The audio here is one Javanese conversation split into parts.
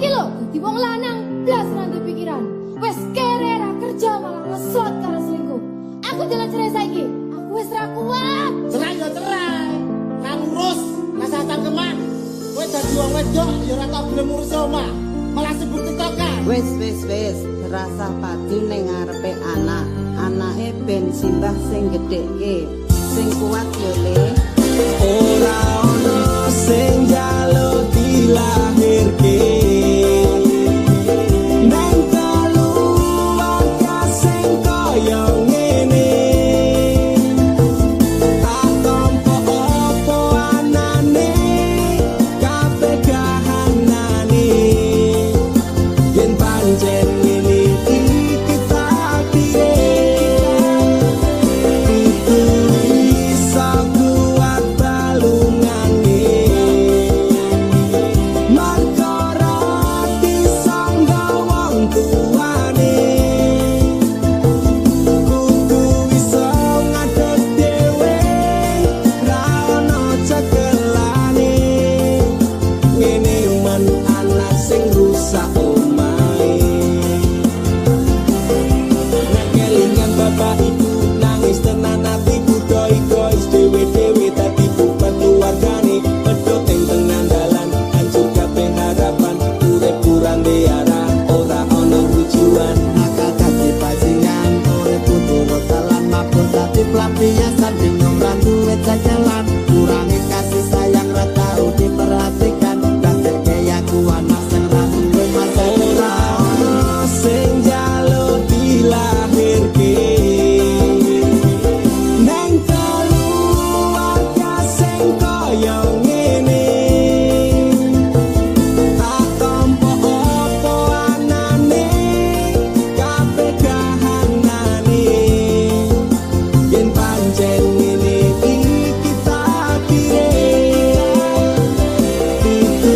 iki lho dadi wong lanang blas nanti pikiran. Wes kere ra kerja malah ngesot karo selingkuh. Aku jalan cerai saiki. Aku wis ra kuat. Cerai ya cerai. Kan urus rasa cangkeman. Kowe dadi wong wedok ya ora tau gelem ngurus omah. Malah sibuk tiktokan. Wis rasa padu ning ngarepe anak. Anake ben simbah sing gedhekke. Sing kuat yo le. Ora ono sing njaluk dilahirke. Nang keluarga sing kaya ngene. Tak tampa apa anane, kabeh kahanane. Yen pancen ngene iki takdire. Itu iso kuat balungane. Marga rati sangga wong tuane. Kudu iso ngadeg dhewe, ra ono cekelane. Ngene men anak sing rusak omahe. Nek kelingan bapak ibu nangis tenan atiku doi-dois dewe-dewe dadi bukan keluargane. Pedhot ing tengah dalan hancur kabeh harapan. Urip kurang diarah ora ono tujuan. Akal dadi bajingan, urip turut dalan mabur dadi pelampiasan bingung ra duwe jalan. Kurangi kasih sayang ra tau diperhatikan. Dadekke aku anak sing ra duwe masa Ora ono sing njaluk dilahirke. Nang keluarga sing kaya ngene. Tak tampa apa anane, kabeh kahanane. Yen pancen ngene iki takdire. Itu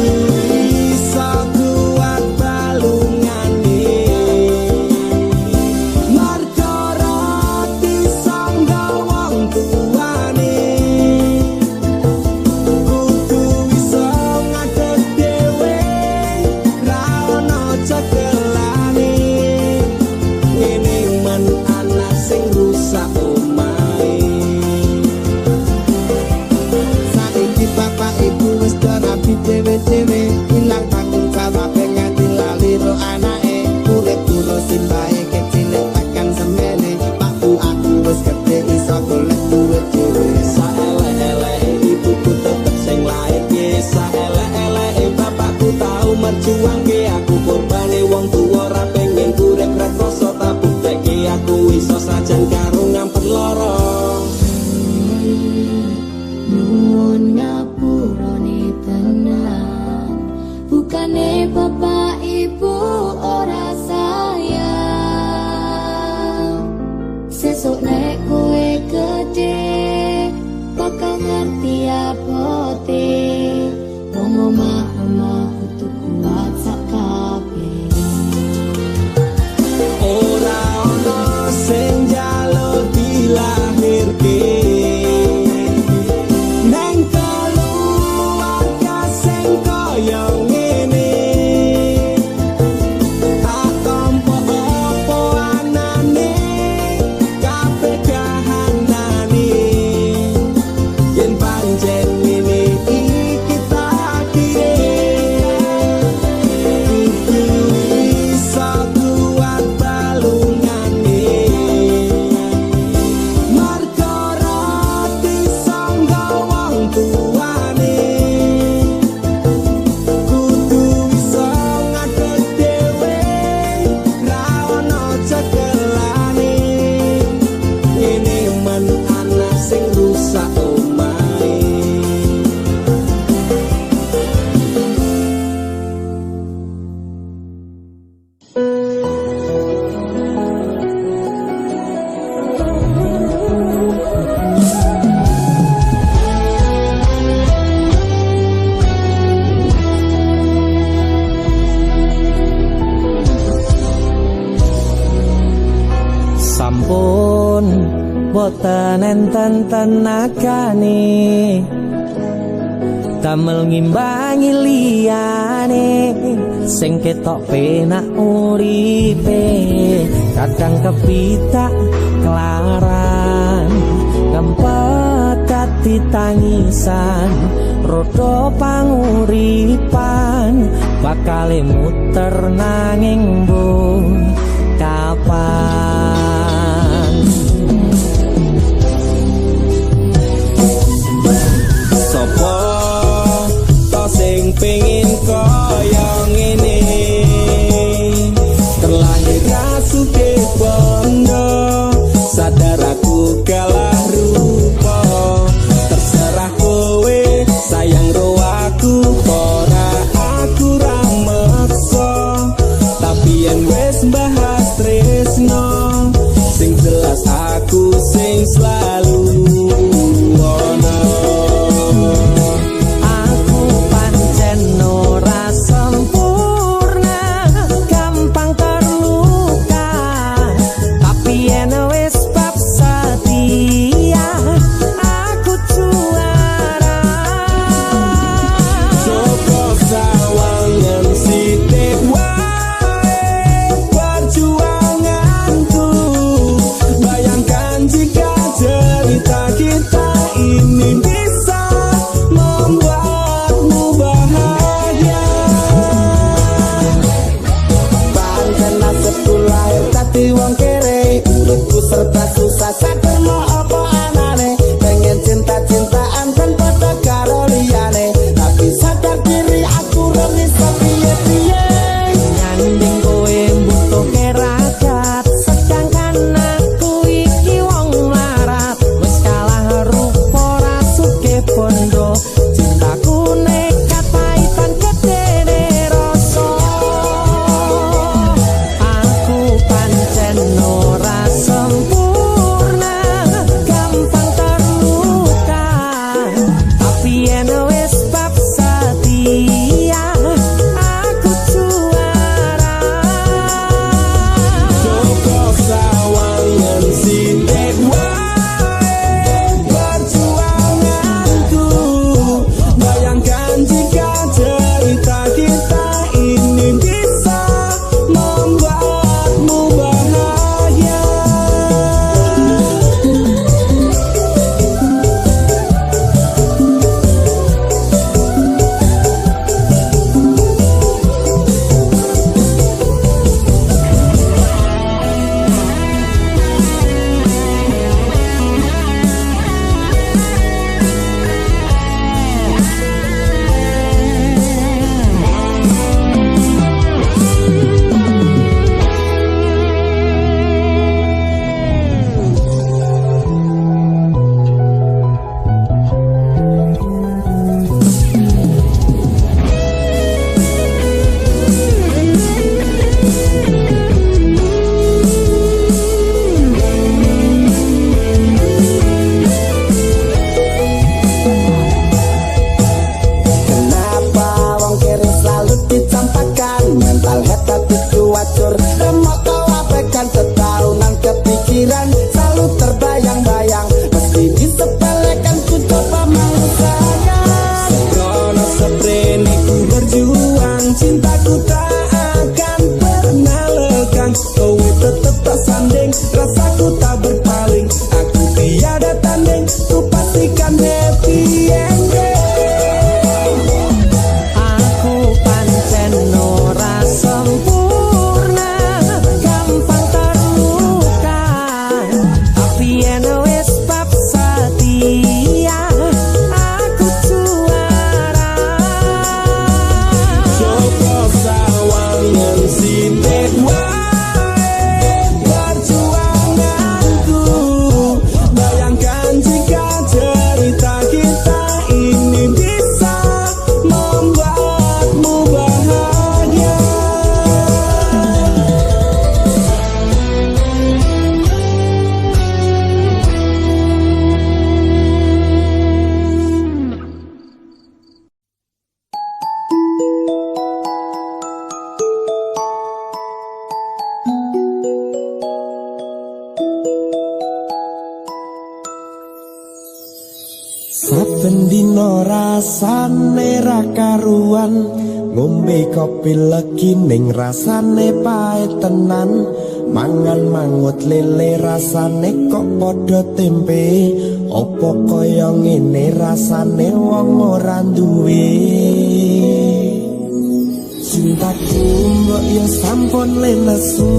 iso kuat balungane. Marga rati sangga wong tuane. Kudu iso ngadeg dhewe, ra ono cekelane. Ngene men anak sing rusak omahe. saiki bapak ibu wis rapi dhewe-dhewe ilang tanggung jawab nganti lali ro anake urip kulo simbahe kecilik tekan semene Pak Bu aku wis gedhe iso golek duit dhewe Saelek-eleke ibuku tetep sing lairke. Saelek-eleke bapakku tau merjuangke. Aku korbane wong tuwa ra pengen urip rekoso. Tak buktekke aku iso sajan karo ngampen lara. Nuwun ngapurane tenan. Bukane bapak ibu ora sayang. Sesuk nek kowe gede bakal ngerti abote. Wong omah-omah kudu kuat sak kabeh. Ora ono sing njaluk dilahirke. Nang keluarga sing kaya ngene. Tak tampa apa anane, kabeh kahanane. Yen pancen ngene iki takdire. Kudu iso kuat balungane. Marga rati sangga wong tuane. Kudu iso ngadeg dhewe, ra ono cekelane. Ngene men anak sing rusak omahe. Sampun boten enten tenagane damel ngimbangi liyane sing ketok penak uripe kadang kepitak kelaran kempet dadi tangisan rodo panguripan bakale muter nanging mbok kapan Sopo to sing pengin kaya ngene terlahir rasuke bondo sadar aku kalah rupa terserah kowe sayang ro aku ora aku ra meksa tapi yen wis bahas tresno sing jelas aku sing selalu ono. aku pancen ora sempurna gampang terluka tapi yen wis bab setia aku juara Joko sawangan sithik wae perjuanganku bayangkan jika cerita kita ini bisa membuatmu bahagia Pancen nasibku lahir dadi wong kere uripku serba susah sadar mau apa anane pengen cinta-cintaan dan pada karo liyane tapi sadar diri aku ora iso piye-piye nyanding kowe butuh keragat sedangkan aku iki wong larat wis kalah rupa rasuke bondo cintaku nekat paitan gedene rasa aku pancen ora sempurna gampang terluka tapi yen wis bab setia aku juara Joko sawangan sithik wae perjuanganku bayangkan jika cerita kita ini bisa membuatmu bahagia Kenapa wong kiri selalu dicampakkan mental head tapi kuacur remok kau abaikan setahunan kepikiran selalu terbayang-bayang meski disepelekan ku coba mengusahakan Krono seprene ku berjuang cintaku tak akan pernah lekang kowe tetep tak sanding rasaku tak berpaling aku tiada tanding ku pastikan happy ending aku pancen ora sempurna gampang terluka tapi yen wis bab setia aku juara Joko sawangan sithik wae perjuanganku bayangkan jika cerita kita ini bisa membuatmu bahagia Saben dina rasane ra karuan ngombe kopi legi ning rasane pahit tenan, mangan mangut lele rasane kok padha tempe, opo kaya ngene rasane wong ora duwe. Cintaku mbok ya sampun lenesu,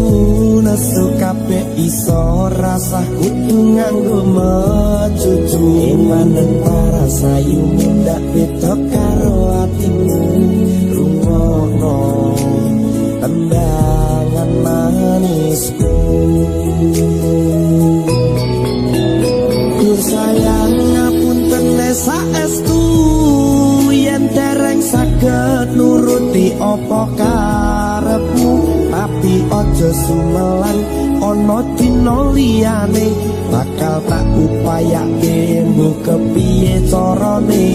nesu kabeh iso rasah kudu nganggo mecucu. Imanen para sayu ndak beda karo atimu, rungokno tendangan manisku. Dur sayang ngapunten saestu, yen dereng saged nuruti apa karepmu, tapi aja sumelan ana dina liyane, bakal tak upayake mbok kepiye carane.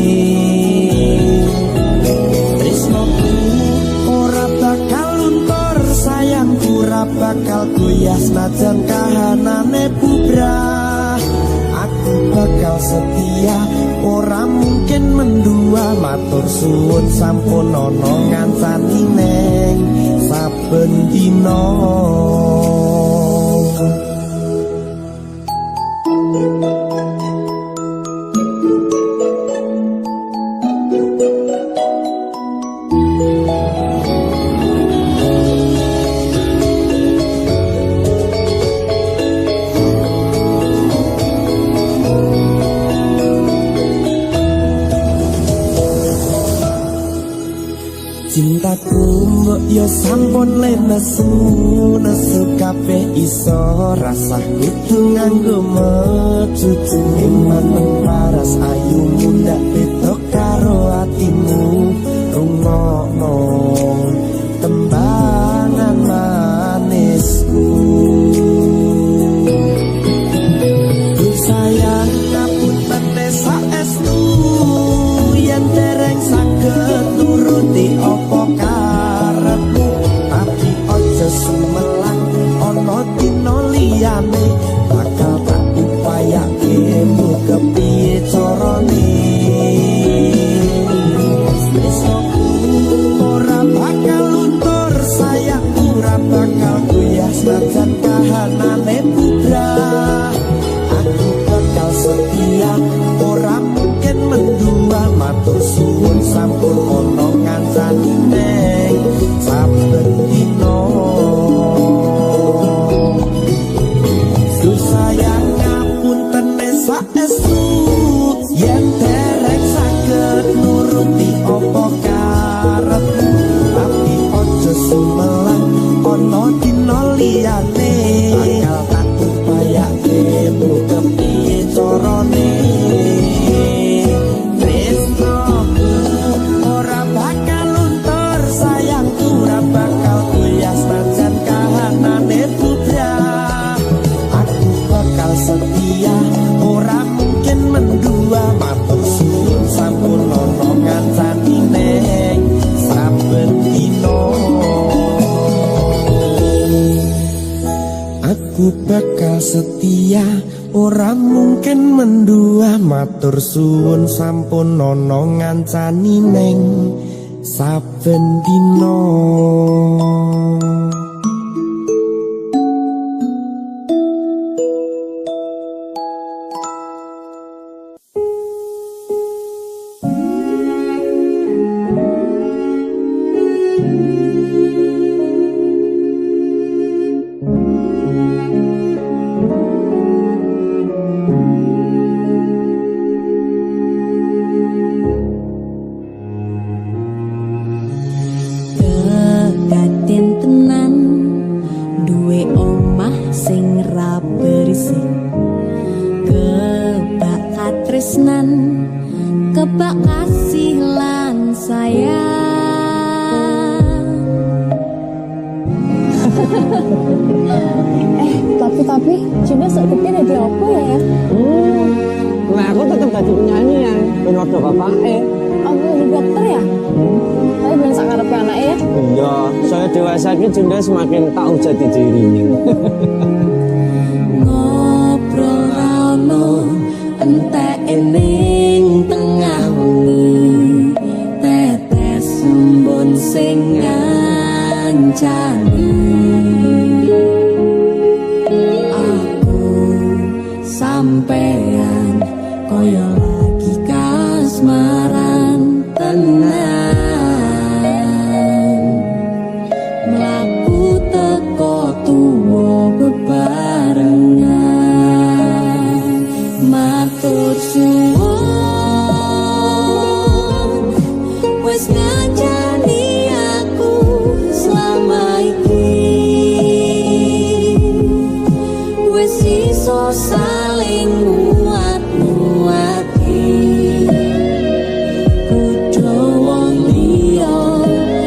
Tresnoku ora bakal luntur, sayangku ora bakal goyah senajan kahanane bubrah. Aku bakal setia, ora mungkin mendua, matur suwun sampun ana ngancani neng saben dina. Cintaku mbok ya sampun lenesu, nesu kabeh iso rasah kudu nganggo mecucu. Imanen paras ayumu ndak beda karo atimu, rungokno tembangan manisku. Duh sayang ngapunten saestu, yen dereng saged nuruti apa karepmu, tapi aja sumelang ana dina liyane, bakal tak upayake mbok kepiye carane. Tresnoku ora bakal luntur, sayangku ora bakal goyah senajan kahanane bubrah. Aku bakal setia, ora mungkin mendua, matur suwun sampun ana ngancani neng saben dina. Duh sayang ngapunten saestu, yen dereng saged nuruti apa karepmu, tapi aja sumelang ana dina liyane, bakal tak upayake mbok kepiye carane. Tresnoku ora bakal luntur, sayangku ora bakal goyah senajan kahanane bubrah. Aku bakal setia, ora mungkin mendua, matur suwun sampun ana ngancani neng saben dina. Aku bakal setia, ora mungkin mendua, matur suwun sampun ana ngancani neng saben dina. Kekaten tenan duwe omah sing ra berisik, kebak katresnan, kebak kasih lan sayang. Tapi Cina seperti ada apa ya? Nah, aku tetap jadi penyanyi ya, ben ada bapaknya. Aku jadi dokter ya? Tapi bilang sak ngarepe anaknya ya? Iya, saya dewasa ini Junda semakin tahu jati dirinya. Ngobrol rano entek ening tengah wengi, tetes embun sing ngancani aku sampean koyo lagi kasmaran tenan mlaku teko tuwa bebarengan matur suwun wis ngancani aku selama iki wis iso saling muat-muati kudu wong liya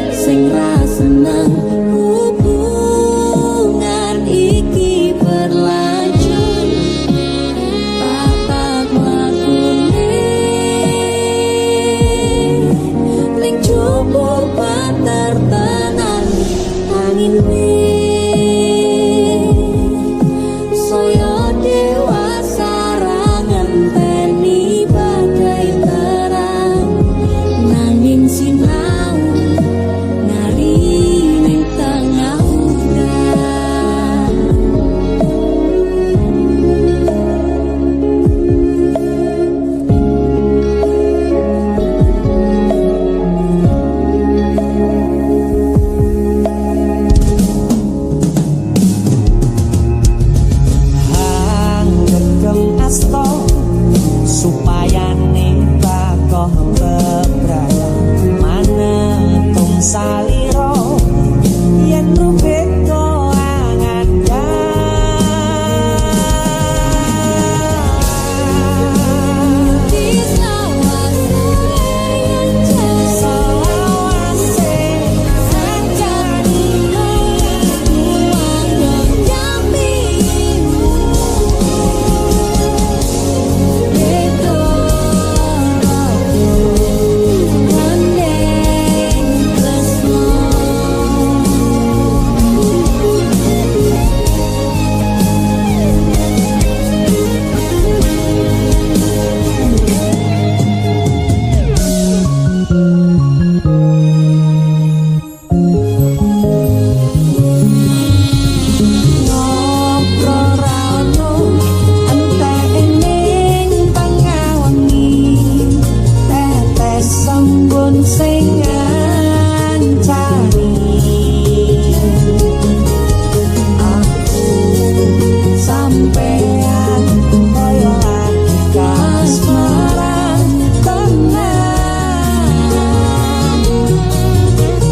sing ra seneng hubungan iki berlanjut tatak lakune ning jupuk patertenan angin saya dewasa ra ngenteni badai terang nanging sinau nari ning tengah udan Hanggegem asto supaya nita koh bebraya manetung saliro yen rubik ko angan sing ngancani aku sampean koyo lagi kasmaran tenan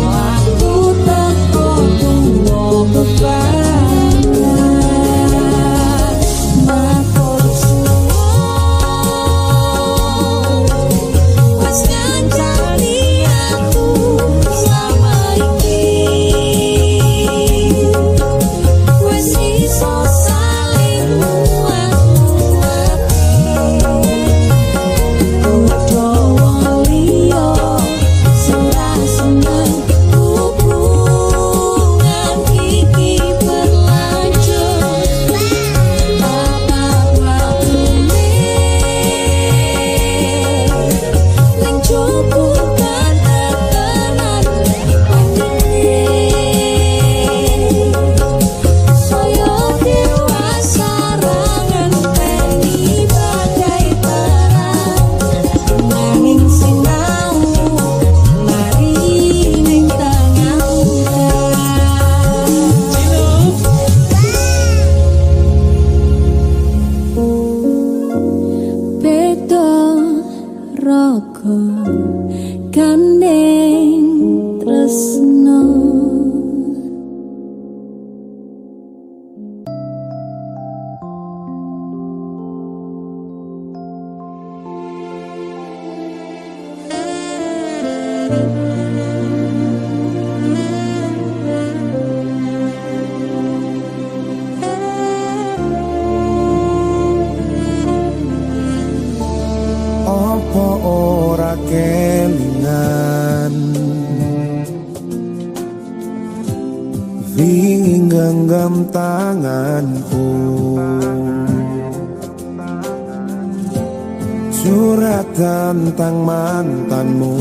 aku teko tuwa bebarengan matur suwun wis ngancani aku selama iki wis iso saling muat-muati kudu wong liya sing ra seneng hubungan iki berlanjut tatak lakune ning jupuk patertenan saya dewasa ra ngenteni badai terang nanging sinau mari ning tengah udan beda raga gandeng tresno Apa ora kelingan Winging genggam tanganku Curhat tentang mantanmu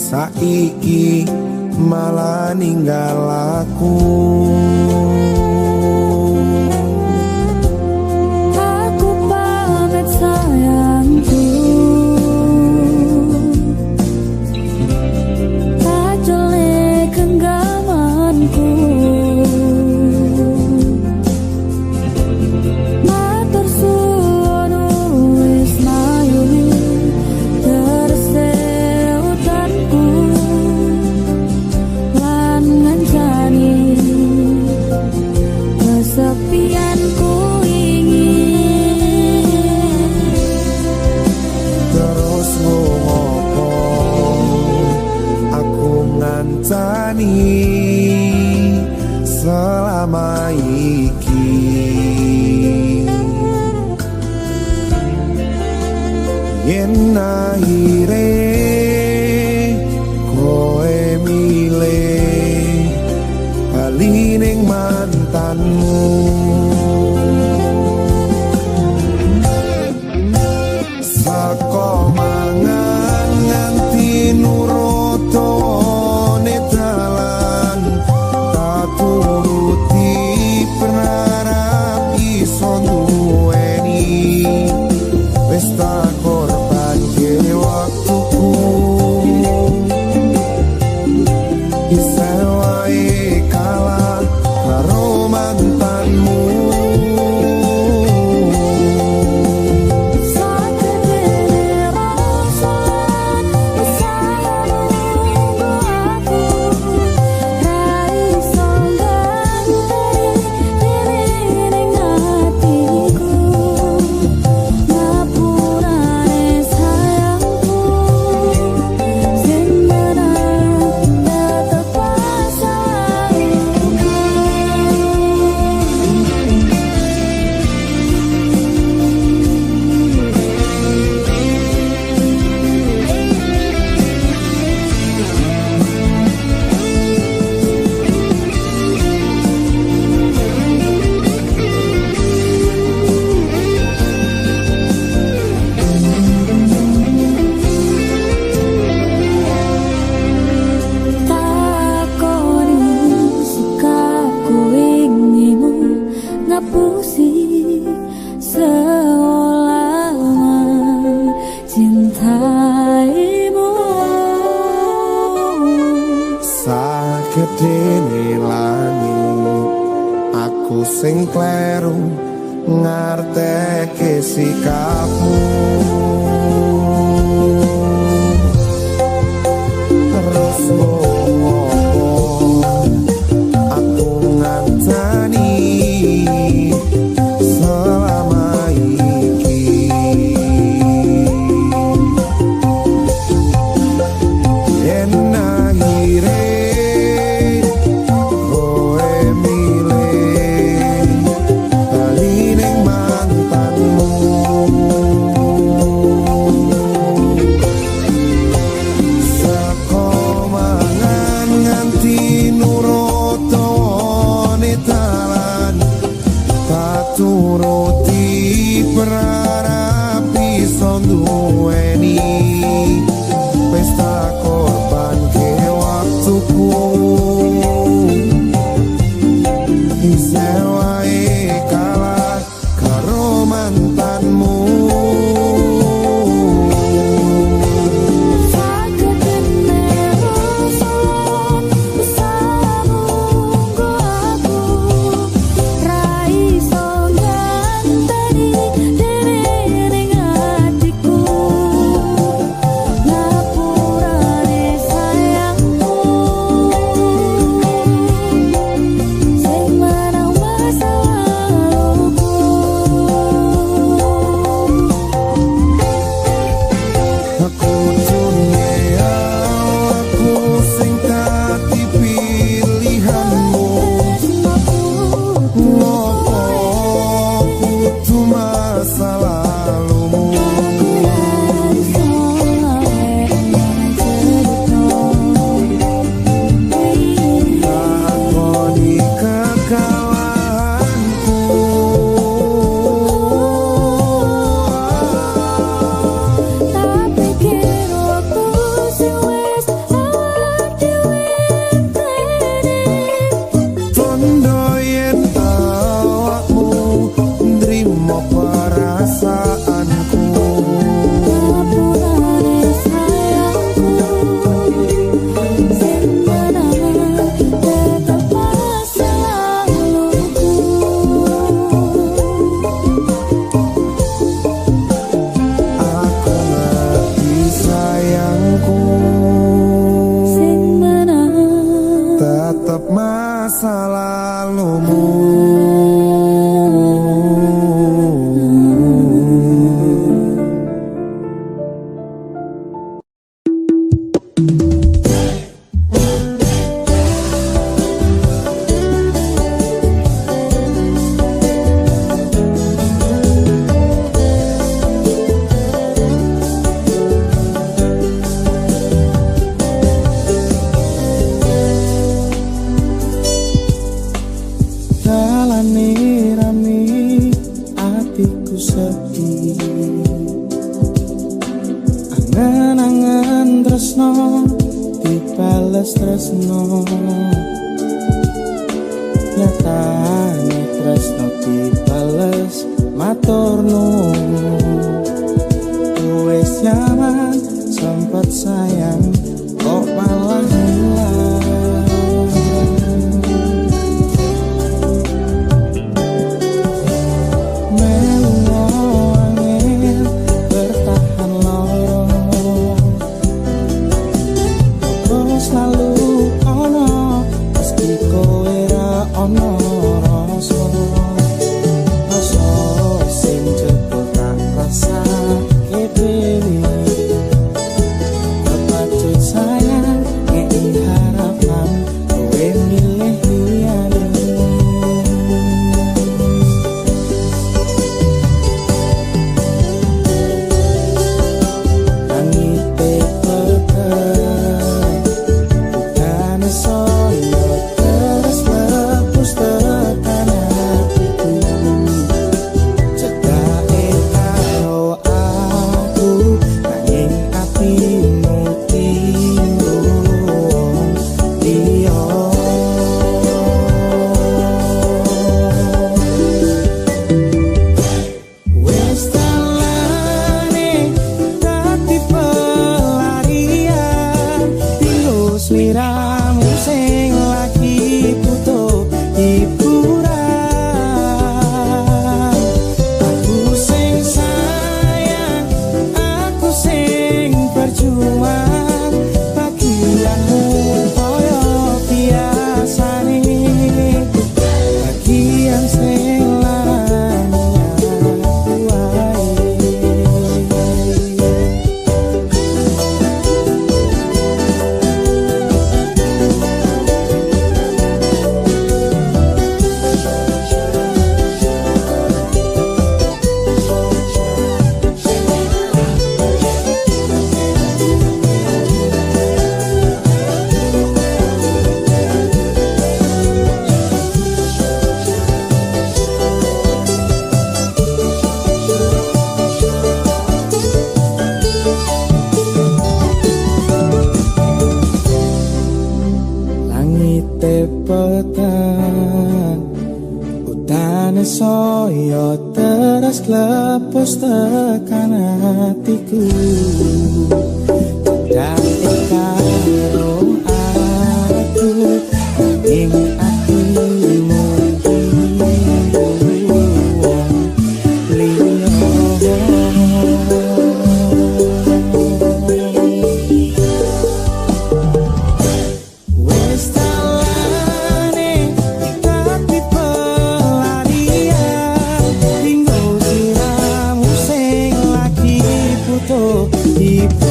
saiki malah ninggal aku. Aku pamit sayangku, kacole genggamanku. Matur suwun wis mayungi terse utanku lan ngancani kesepianku ingin. Terus ngopo aku ngancani selama iki. Yen akhire koe milih bali ning mantanmu, saka mangan nganti nurut tone dalan, tak turuti berharap iso duweni. Wis tak korbanke waktuku, bisa wae kalah karo mantanmu. Sakitnya rasa sayangmu aku, raiso ganti diri ning hatiku. Ngapurane sayangku, sing menang tetep sayangku. Takoni sikaku inginmu ngapusi selama cintaimu. Sagedene langit aku sing kleru ngarteke sikapmu. Terus ngopo aku ngancani selama iki. Yen akhire koe milih bali ning mantanmu, Angen-angen tresno dibales tresno, nyatane tresno dibales matur nuwun. Wis nyaman sempet sayang kok malah hilang. Selalu ono meski kowe ra ono rasa sing jebul tak rasa dhewe kepatut sayang ngeki harapan kowe milih liyane. Sliramu sing lagi butuh hiburan, aku sing sayang, aku sing berjuang, bagianmu koyo biasane, bagian sing larang aku wae. Petang udane soyo terus klepos tekan hatiku, cedak karo aku ing atimu hiburan.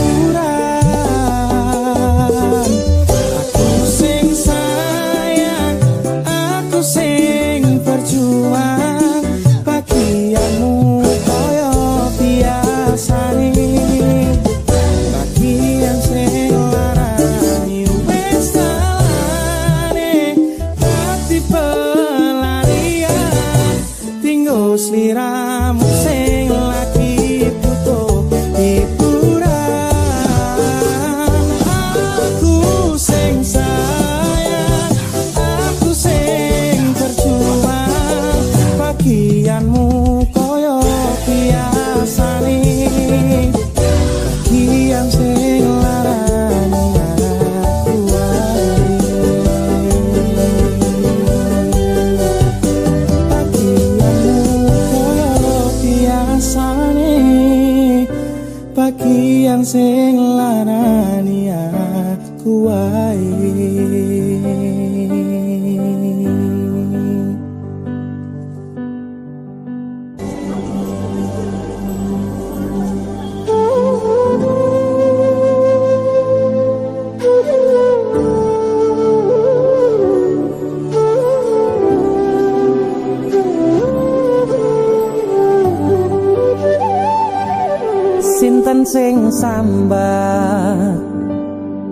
boten sambat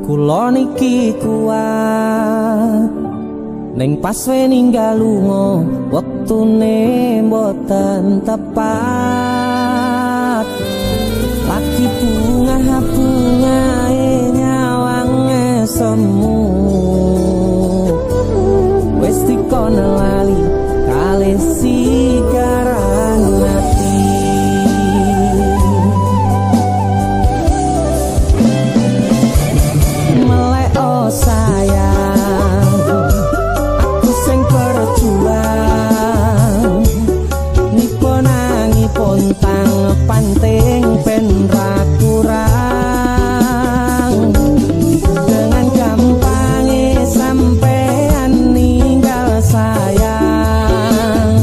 kula niki kuat ning pas we ninggal lunga wektune boten tepat lagi bunga-bungae nyawange semu wis dikono lali kalih sikaran ati melek oh sayang aku sing berjuang nipo nangipun tang panting ben ra kurang dengan gampangnya sampean ninggal sayang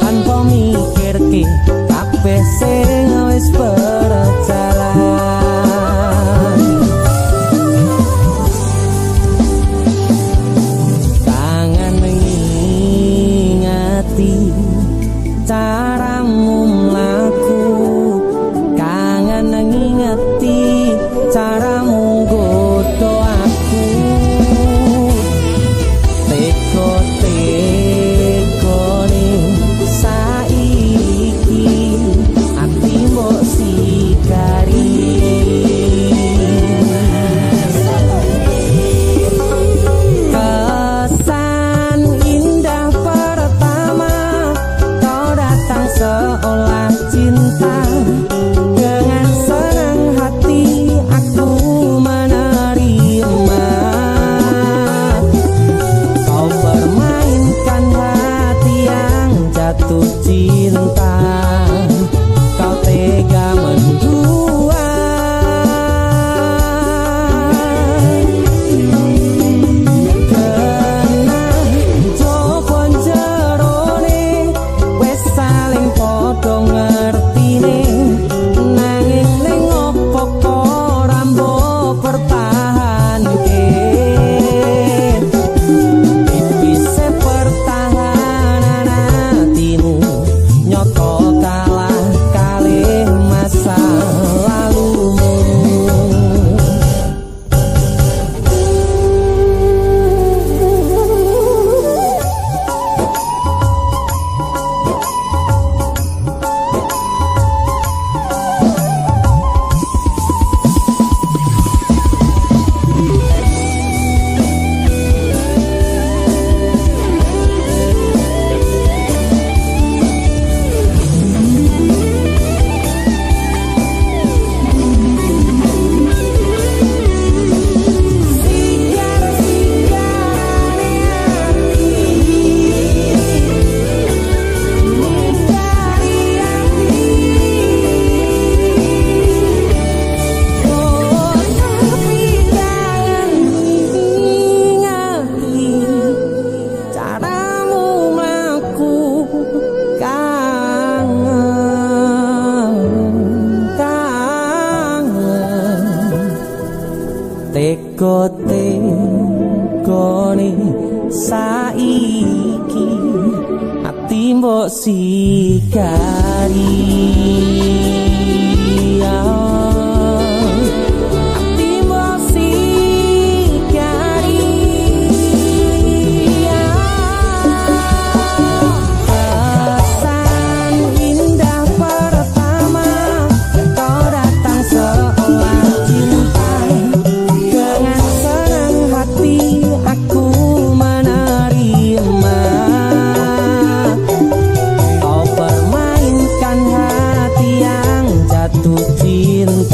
tanpa mikir ke kabeh sing wis berjalan kangen ngingati caramu mlaku kangen ngingati caramu nggodho aku teko-tekone saiki ati mbok sikari kesan indah pertama kau datang seolah cinta dengan senang hati aku menerima kau permainkan hati yang jatuh cinta kau tega mendua kena jopon jerone wis saling padha ngertine nanging ning opo kok rambo pertahanke bisa pertahanan hatimu nyoto kalah kalih masa lalumu teko-tekone saiki ati mbok sikari ati mbok sikari kesan indah pertama kau datang seolah cinta dengan senang hati aku menerima kau permainkan hati yang jatuh cinta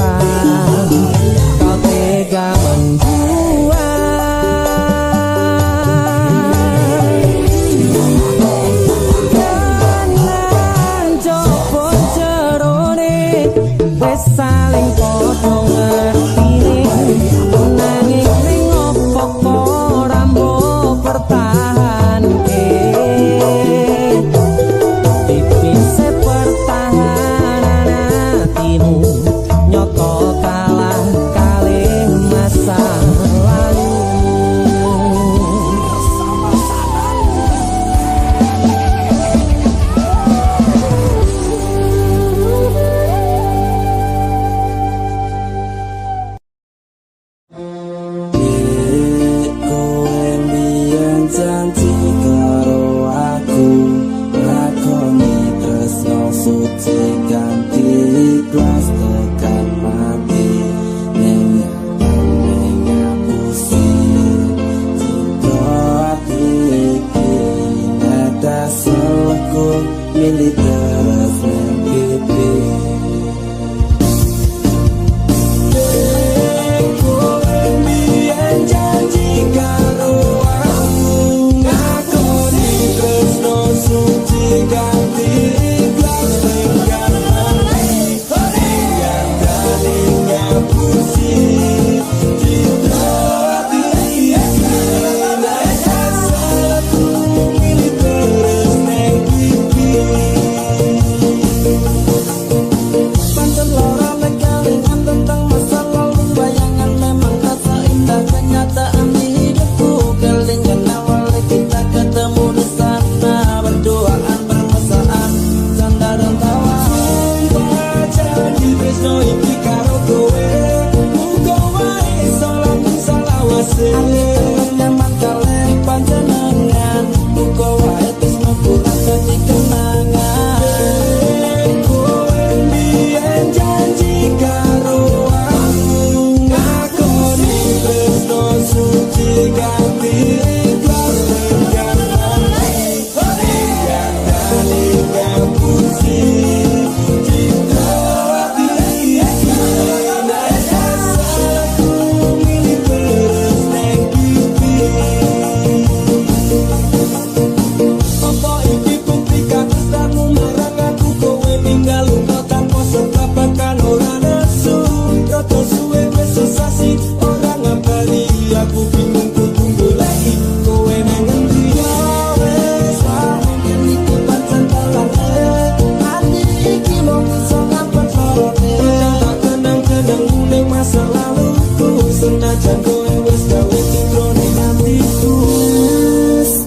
laluku senajan kowe wis gawe jroning atiku.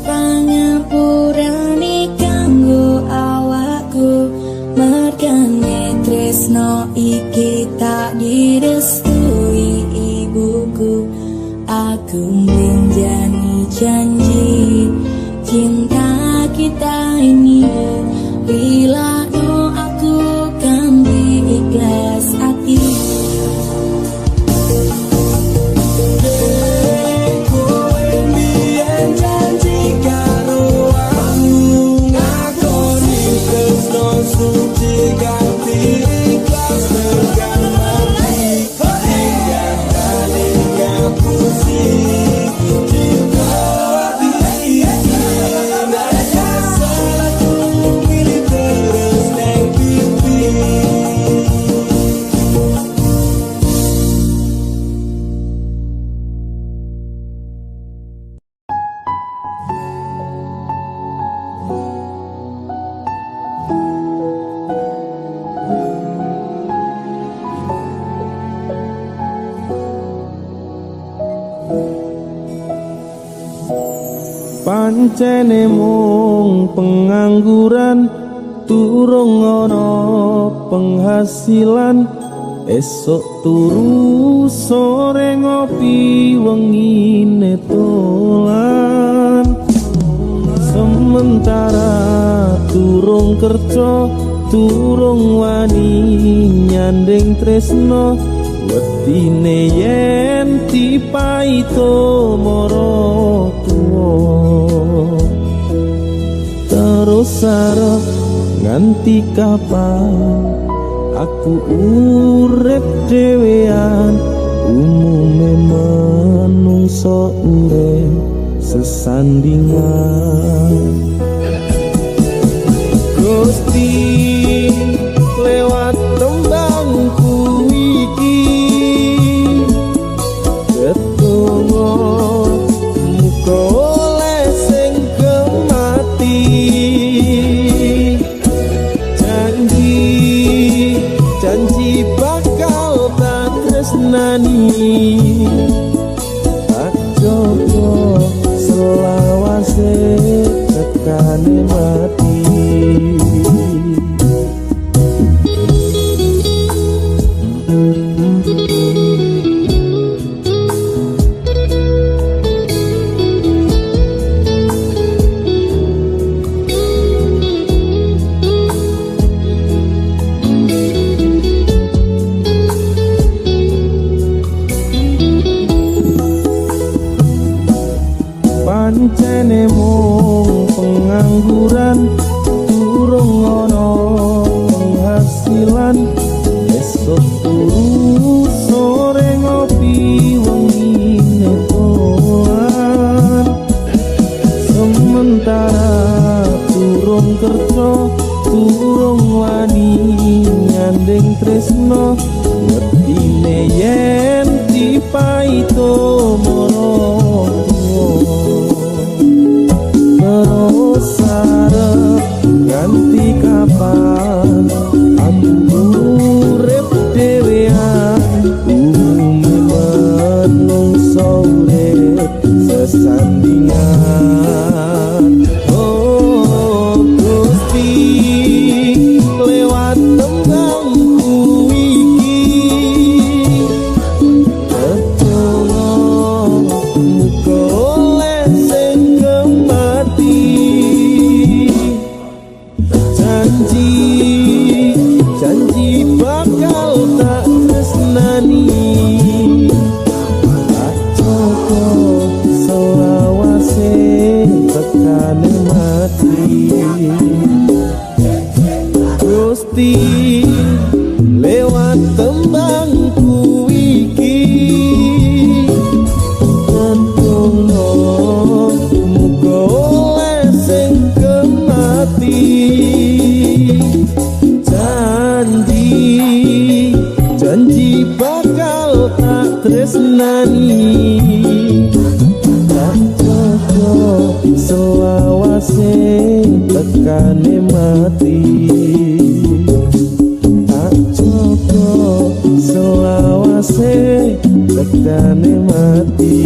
Panyapurane kanggo awakku, mergane tresno iki tak direstui ibuku. Aku menjadi janji cinta kita ini, bila no aku kan ikhlas hati. Kowe mbiyen janji karo aku, ngakoni tresno suci ganti ikhlas tekan mati. Hingga kali ngapusi cinta hati iki, nek salahku milih terus neng pipi. Pancene mung pengangguran, durung ana penghasilan. Esok turu sore ngopi wengine tolan. Sementara durung kerja, durung wani nyanding tresno. Wedine yen dipaito mara tuwa, terus arep nganti kapan aku urip dhewean. Umume manungsa urip sesandingan. Gusti lewat tembangku iki, ketungo muka oleh sing kemati. Janji bakal tak tresnani, tak coba selawase tekane mati. Pancene mung pengangguran, durung ana penghasilan. Esok turu sore ngopi wengine tolan. Sementara durung kerja, durung wani nyanding tresno. Wedine yen dipaito mara terus arep ganti kapan aku urip dhewean. Umume manungsa urip sesandingan. Oh Gusti lewat tembangku iki, ketungo muka oleh sing kemati. Janji bakal tak tresnani, tak coba selawase tekane mati. Gusti lewat tembangku iki, ketungo muka oleh sing kemati. Janji bakal tak tresnani, tak coba selawase tekane mati. Tak coba selawase tegane mati.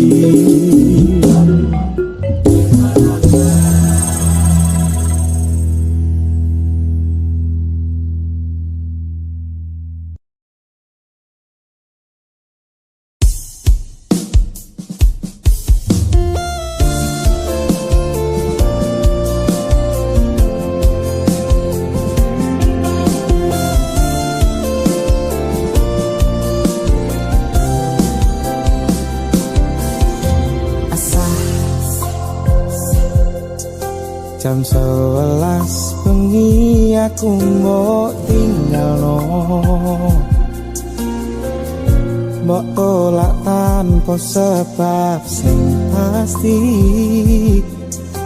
Jam 11 bengi aku mbok tinggalno, mbok tolak tanpa sebab sing pasti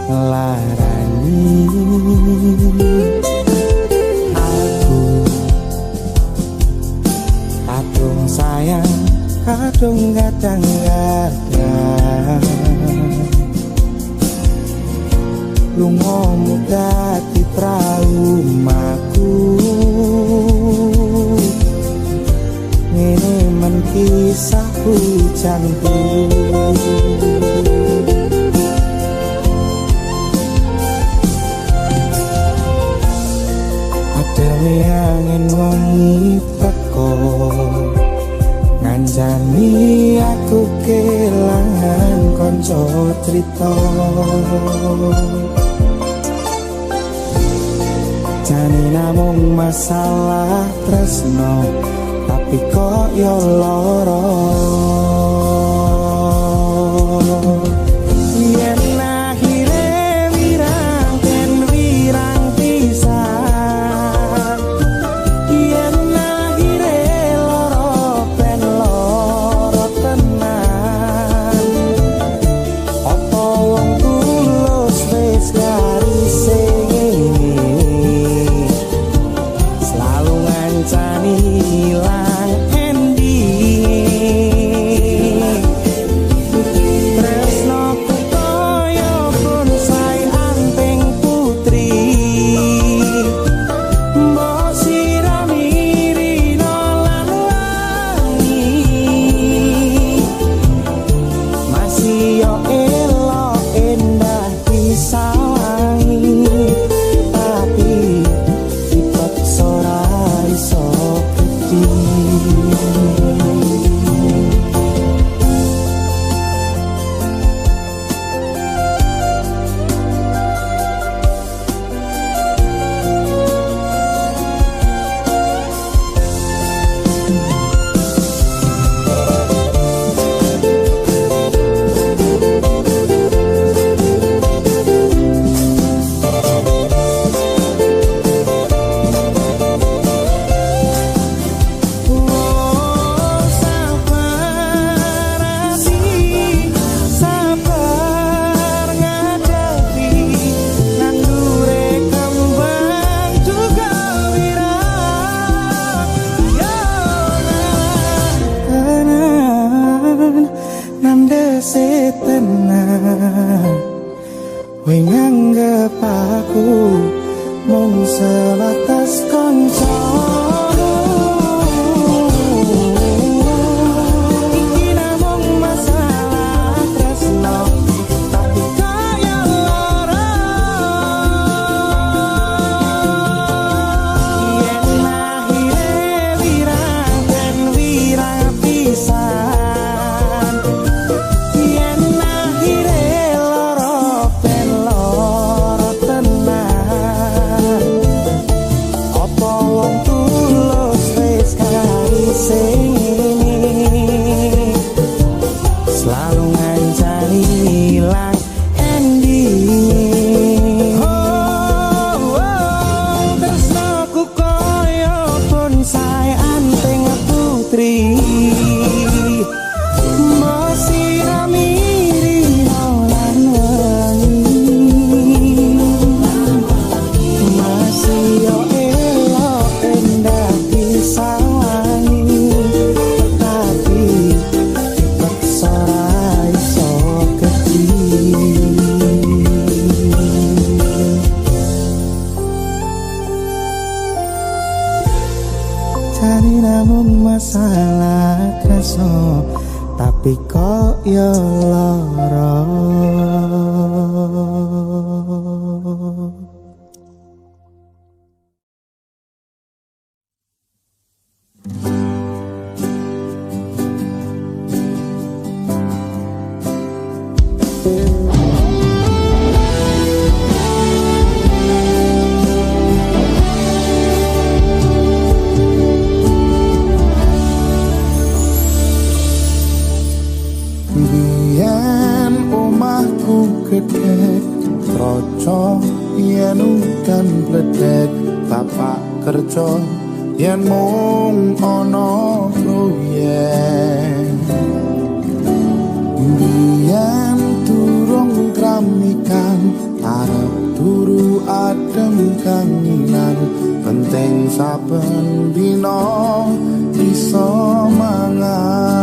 larani. Aku kadung sayang, kadung kadang-kadang lunga muda di traumaku. Ngene men kisah hujanku. Ada angin wangi teko nganjani aku kelangan konco cerita. Jane namung masalah tresno, tapi kok yo loro. Yen akhire wirang ten wirang pisan, yen akhire loro ben loro tenan. Apa wong tulus wis garise hilang ending. Tresnoku koyo bonsai anting putri, mbok sirami rino lan wangi. Masih yo elok endah disawangi, tapi dipaksa ora iso. Kowe nganggep aku mung sebatas kanca. Iki namung masalah tresno, tapi kaya lara. Yen akhire wirang ben wirang pisan, yen akhire lara ben lara tenan. Apa wong tulus wis karise selalu ngancani hilang ending. Tresnoku koyo bonsai anting putri, mbok sirami rino lan wangi. Masih yo elok endah disawangi, tapi dipaksa ora iso gedhi. tapi kok ya lara. Gedek troco yen udan bledek bapak kerja yen mung ana proyek biyen durung kramikan arep turu adem kanginan penting saben dina iso mangan.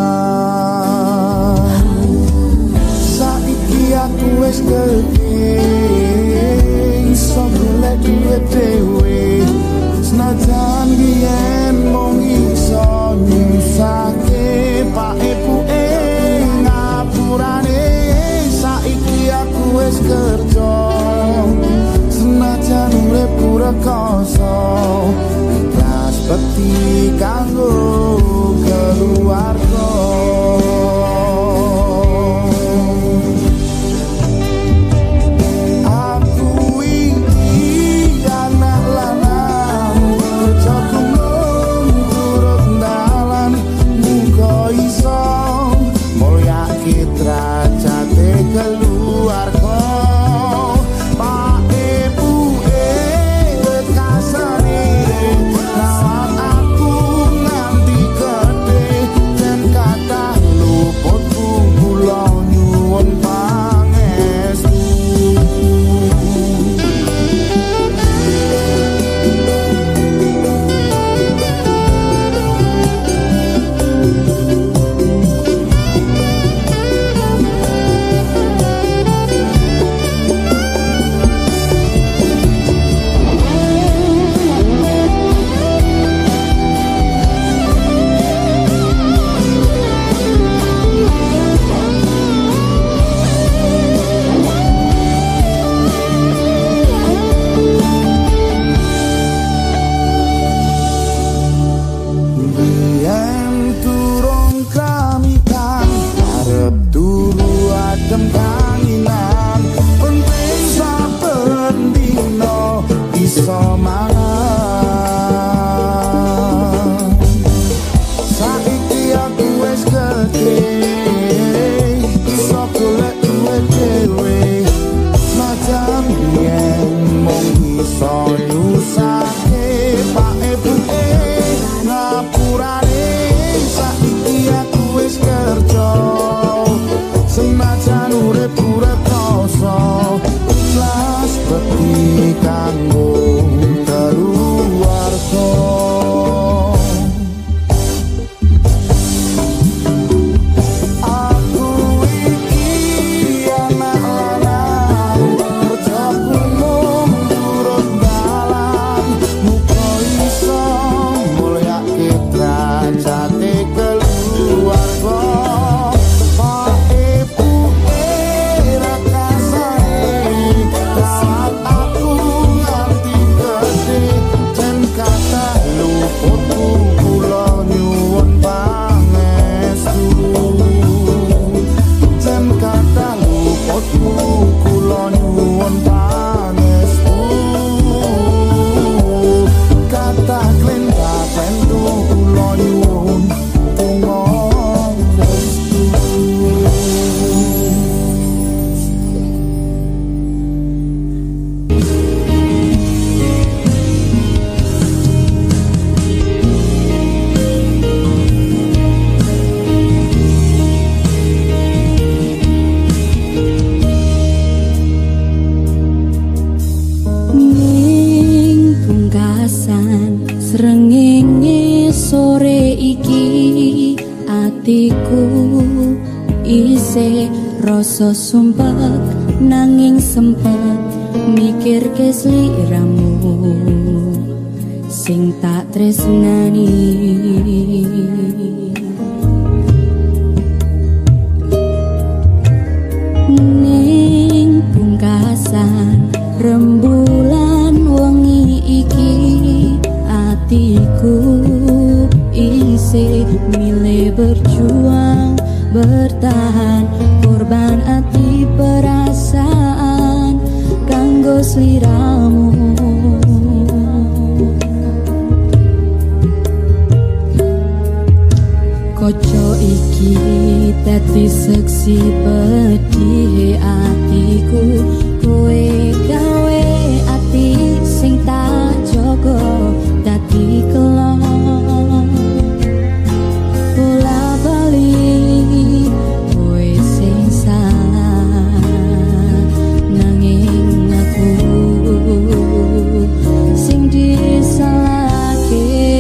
Aku wis gede iso golek duit dhewe senajan biyen mung iso nyusake pak ibuke ngapurane saiki aku wis kerja senajan urip rekoso ikhlas bekti kanggo keluarga. Rasa sumpek nanging sempet mikir ke sliramu sing tak tresnani bertahan korban ati perasaan kanggo sliramu. Koco iki dadi seksi pedih atiku, kowe gawe ati sing tak jogo dadi kelong. Bola bali kowe sing salah, nanging aku sing disalahke.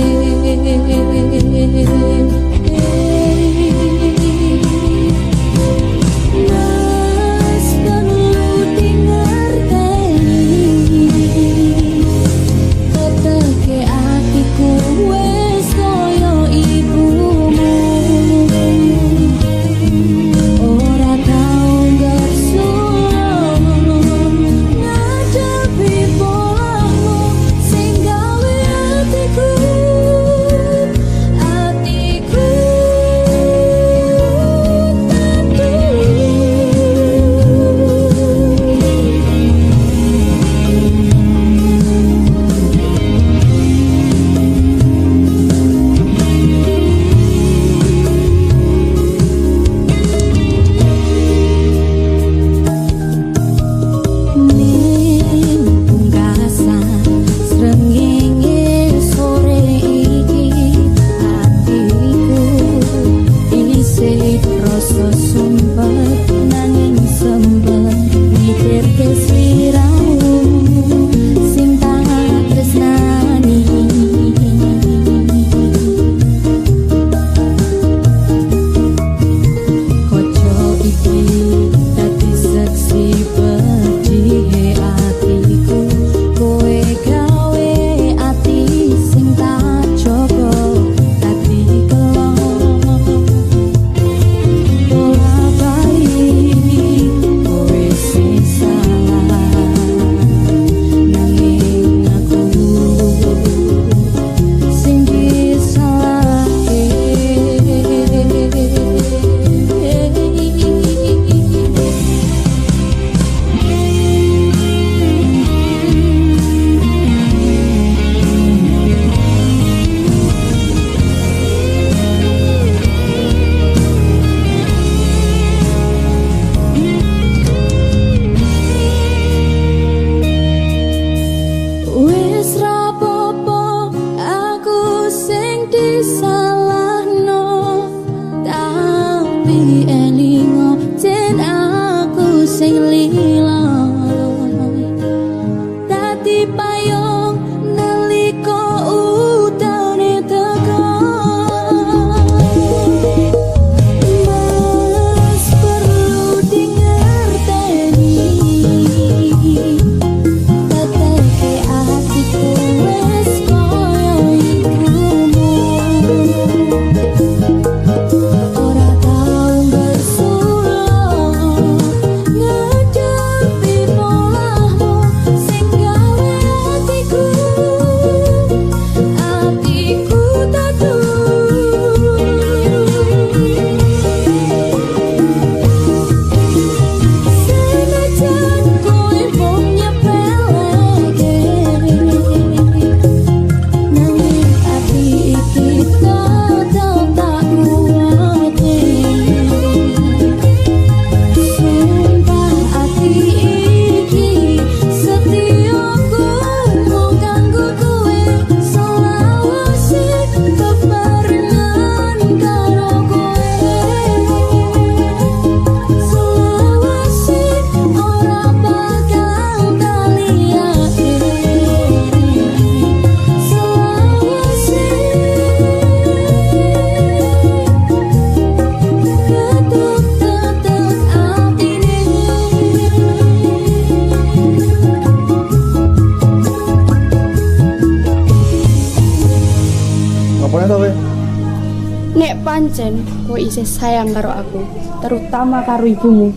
Nek pancen kowe isih sayang karo aku, terutama karo ibumu,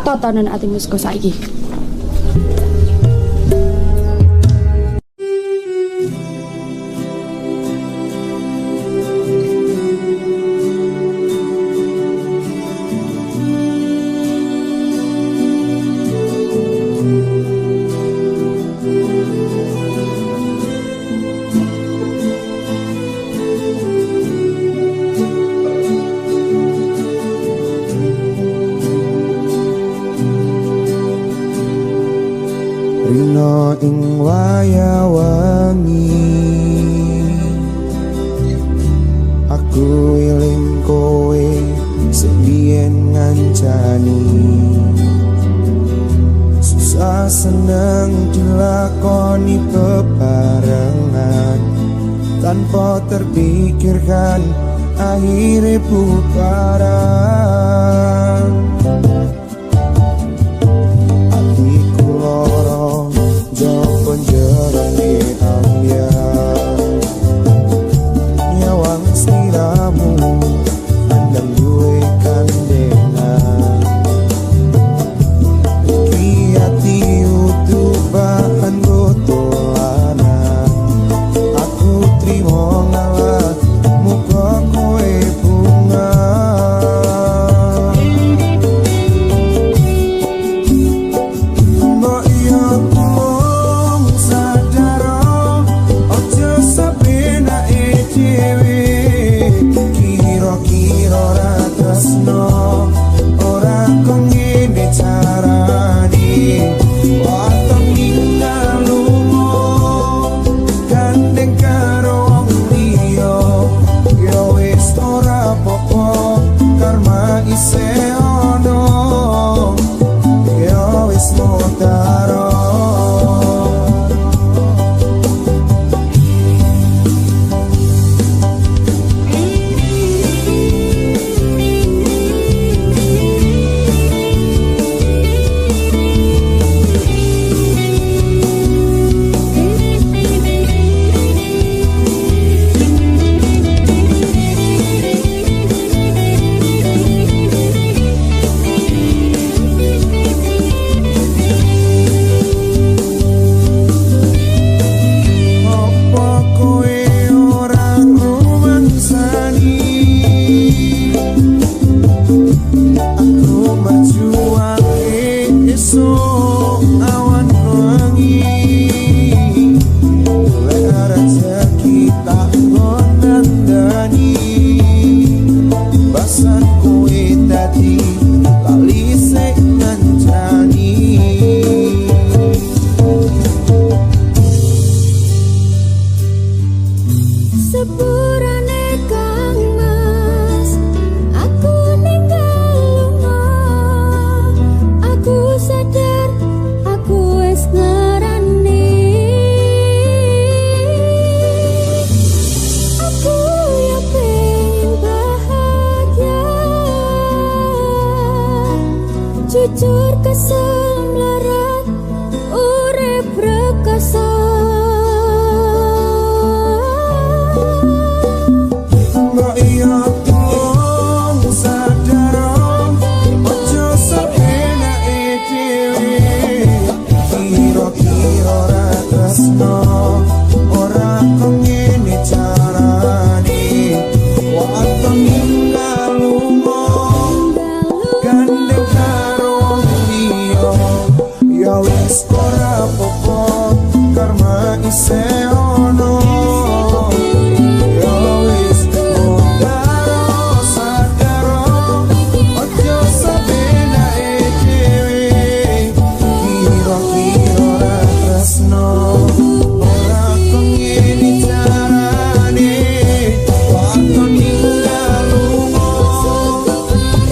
totonan atimu saka saiki. ing waya wengi aku eling kowe sing biyen ngancani susah seneng dilakoni bebarengan tanpa terpikirkan akhirnya bubaran hatiku lorong jauh penjerane ambiar nyawang sliramu andang duwe kandengan iki ati utuh bahan gotolanan aku trimo ngalah muka kowe bunga mbok yo mung sadar ojo sabenake dhewe kira-kira ora tresno ora kok ngene carane wae ninggal lunga gandeng karo wong liya yo wis ora apa-apa karma isih ono yo wis motaro jujur kesel melarat urip rekoso mbok iya tong sadar ojo sabenake dhewe kira-kira ora tresno ora kok ngene carane wae ninggal lunga gandeng karo wong liya ya wis ora apa-apa karma isih ono ya wis motaro sadar ojo sabenake dhewe kira-kira ora tresno ora kok ngene carane wae ninggal lunga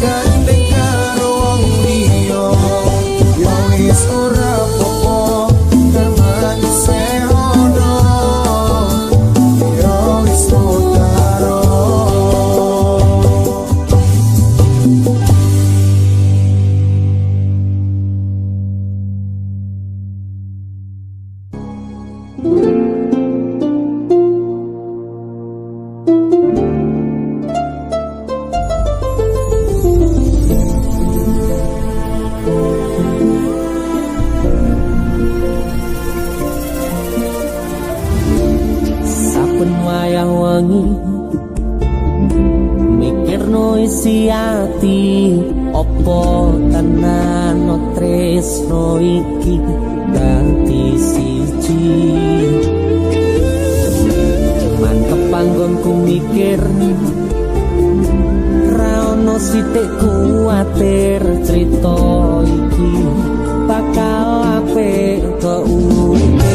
gandeng karo wong liya ya wis ora apa-apa karma isih ono ya wis motaro saben wayah wengi mikirno isi ati opo tenan tresno iki dadi siji mantep panggonku mikir ra ono sithik kuwatir crita iki bakal apik keurip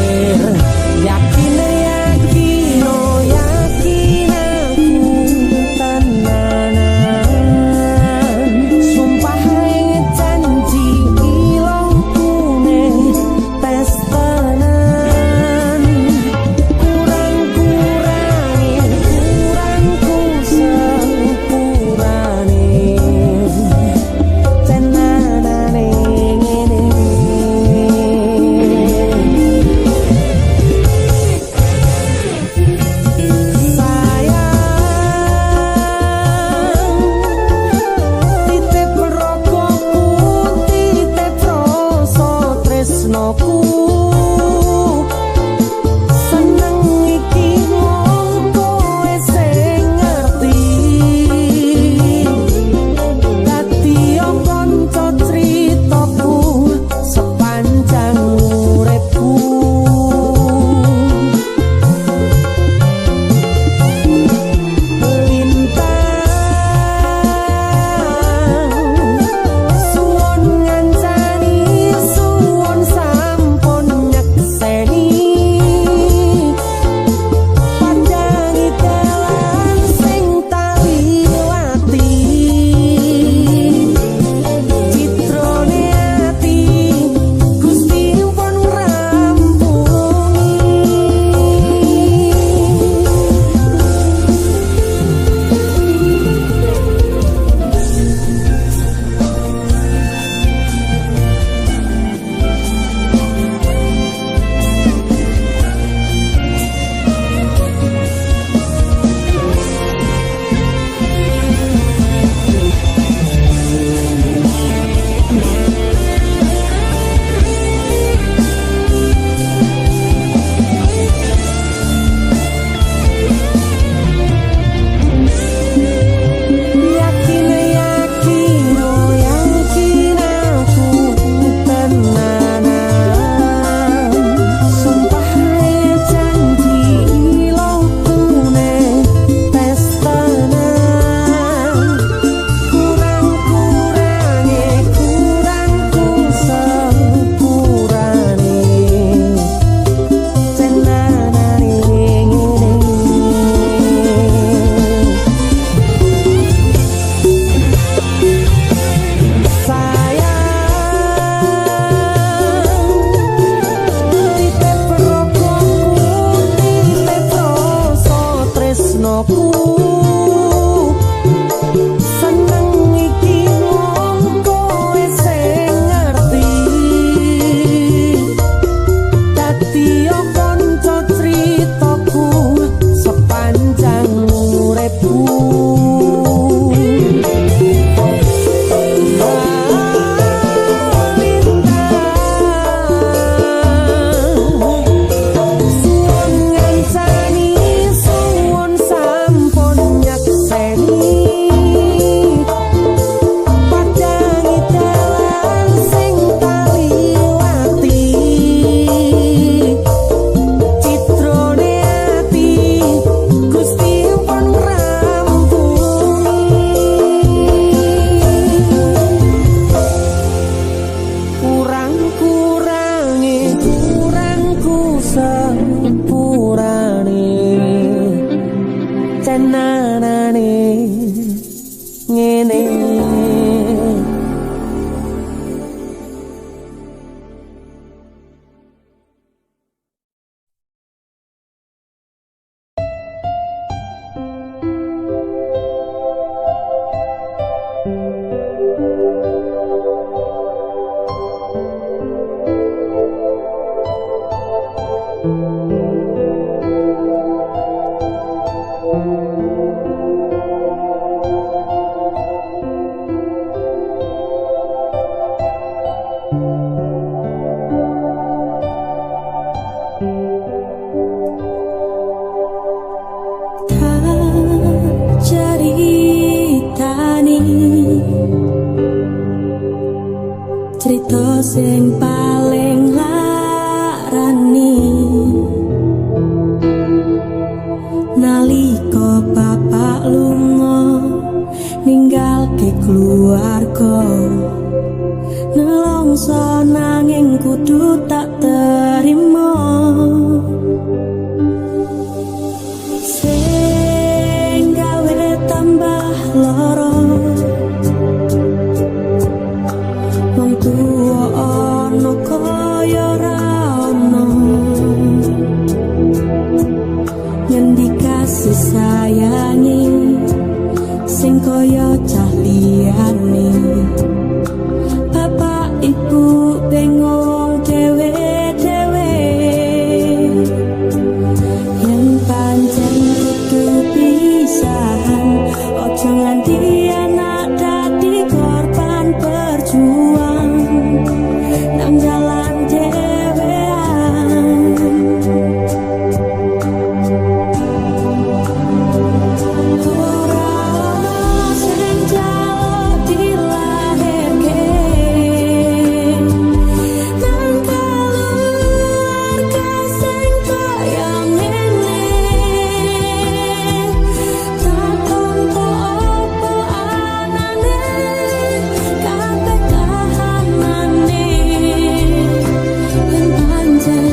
Cerita sing paling larani nalika bapak lunga ninggalke keluarga nelongso nanging kudu tak terima sing gawe tambah lara wong tuwa ana kaya ora ana ngendi kasih sayangi sing kaya cah liyane bapak ibu bingung dewe-dewe yen pancen kudu pisahan ojo nganti anak dadi korban berjuang nang jalan dewean ora sing jaluk dilahirke nang keluarga sing kaya ngene tak tampa apa anane kabeh kahanane yen pancen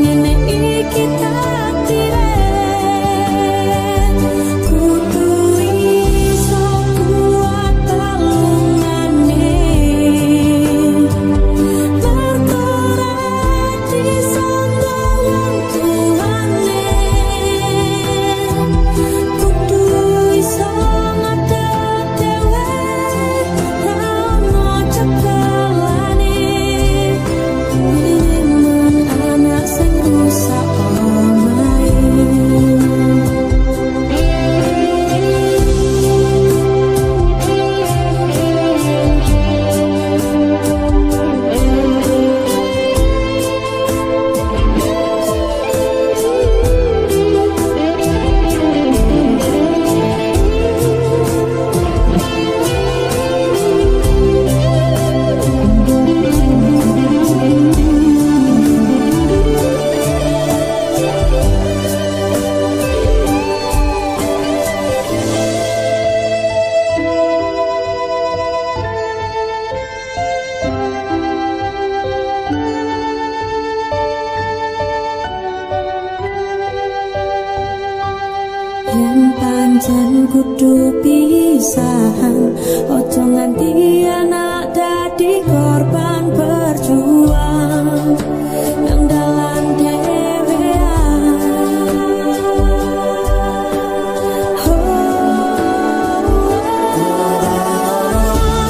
ngene iki takdire kudu iso kuat talungane bergerak di sandungan Tuhane kudu iso ngadeg dewe rano cekelane Iriman anak sing rusak omahe yen pancen kudu pisahan ojo nganti anak dadi korban berjuang nang dalan dewean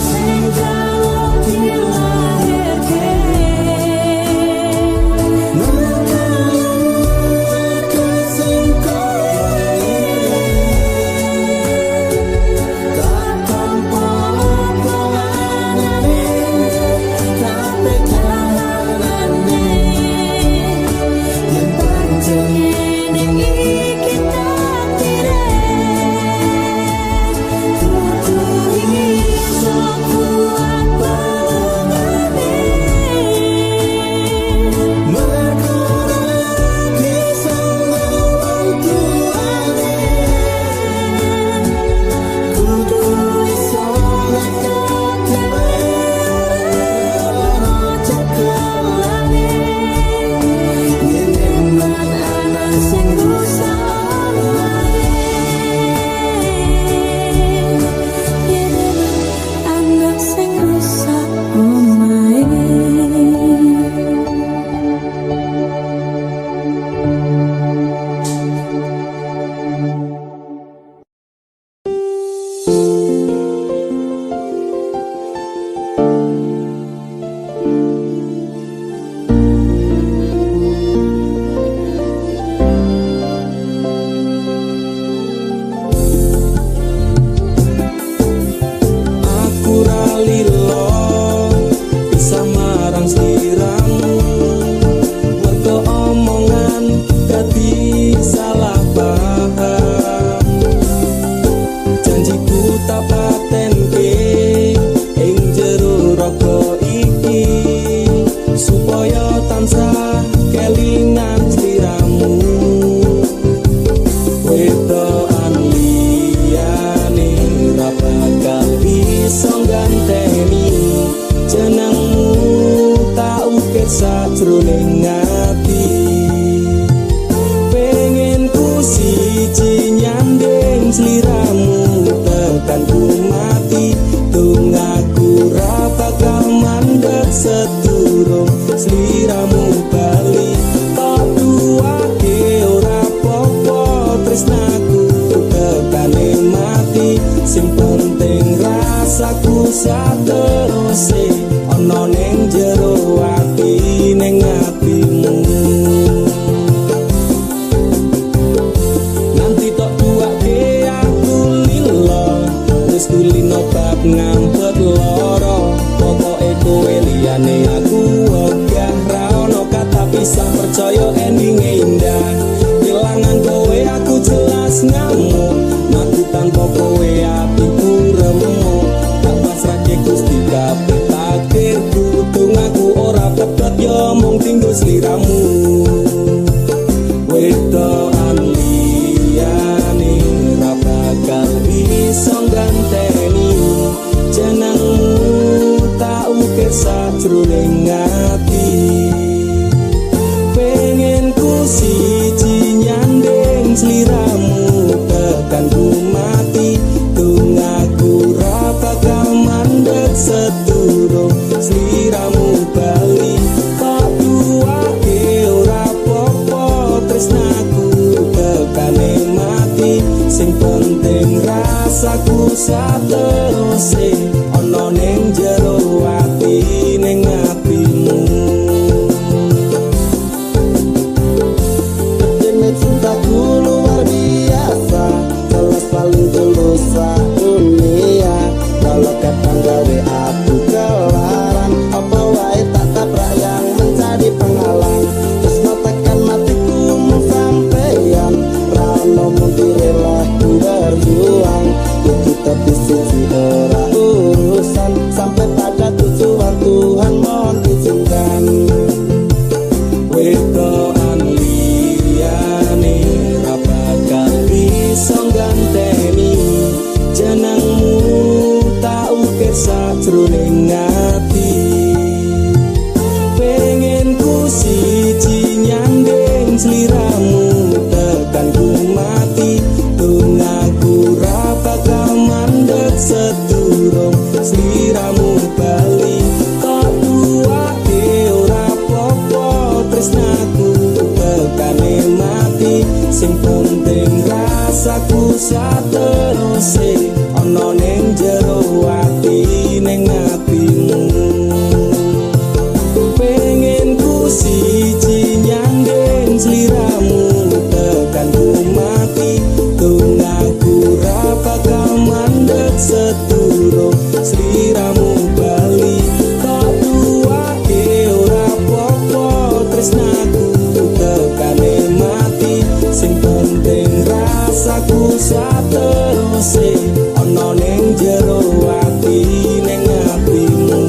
sing jaluk dilahirke sing tak tampa apa anane kabeh kahanane yen pancen ngene iki takdire kudu iso kuat balungane bergerak di sandungan Tuhane kudu iso ngadeg dewe rano cekelane Iriman anak sing rusak omahe Iriman anak sing rusak omahe Aku ra lilo bisa marang sliramu mergo omongan dadi salah paham janjiku tak patenke ing jero raga iki supaya tansah kelingan sliramu. Wedokan liyane ra bakal bisa ganteni jenengmu tak ukir sajroning ati. Pengen ku siji nyanding sliramu tekan ku mati. Tungaku ra bakal mandek sedurung sliramu bali. Tak duwake ora apa-apa tresnaku tekane mati. Sing penting rasaku sateruse ana ning jero ati ning atimu. Nanti tok duwake aku lilo wis kulino bab ngampet loro. Pokoke kowe liyane aku wegah ra ono kata pisah percaya endinge indah. Kelangan kowe aku jelas ngamuk, mati tanpa kowe atiku remuk. Tak pasrahke Gusti kabeh takdirku, tungaku ora pedhot yo mung tinggo sliramu. Wedokan liyane ra bakal bisa ganteni jenengmu tak ukir sajroning ati. Pengen ku siji nyanding sliramu tekan ku mati. Tungaku ra bakal mandek sedurung sliramu bali. Tak duwake ora apa-apa tresnaku tekane mati. Sing penting rasaku sateruse ana ning jero ati ning atimu. Demi cintaku luar biasa, jelas paling tulus dunia. Kalau kadang gawe aku kelaran, apa wae tak tabrak yang menjadi penghalang. Terus tekan matiku mau sampeyan, rano mau direla ku berjuang. Itu tapi sisi ora urusan, sampai pada tujuan Tuhan mohon izinkan. Wedokan liyane ra bakal bisa ganteni jenengmu tak ukir sajroning ati. Pengen ku siji nyanding sliramu tekan ku mati. Tungaku ra bakal mandek sedurung sliramu bali. Tak duwake ora apa-apa tresnaku tekane mati. Sing penting rasaku sateruse ana ning jero ati ning atimu. Pengen ku siji nyanding sliramu tekan ku mati. Tungaku ra bakal mandek sedurung sliramu bali. Tak duwake ora apa-apa tresnaku tekane mati. Sing penting rasaku sateruse ana ning jero ati ning atimu.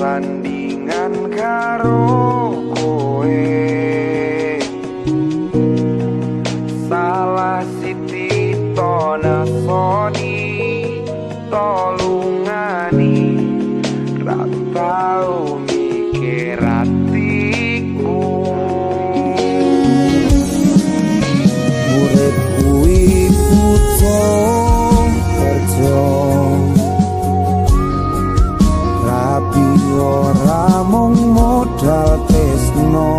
Sandingan karo kowe salah siti tona soni tolungani ra tau mikir atiku urip kuwi butuh kerja ora mung modal tresno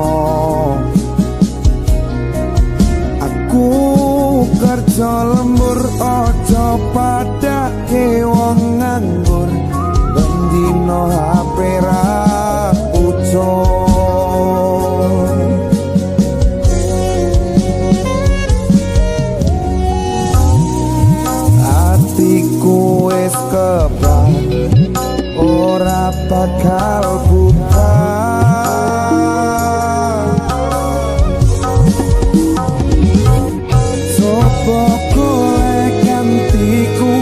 aku kerja lembur aja padake wong nganggur bendino HP ra ucul atiku wis kebak ora bakal buka coba golek gantiku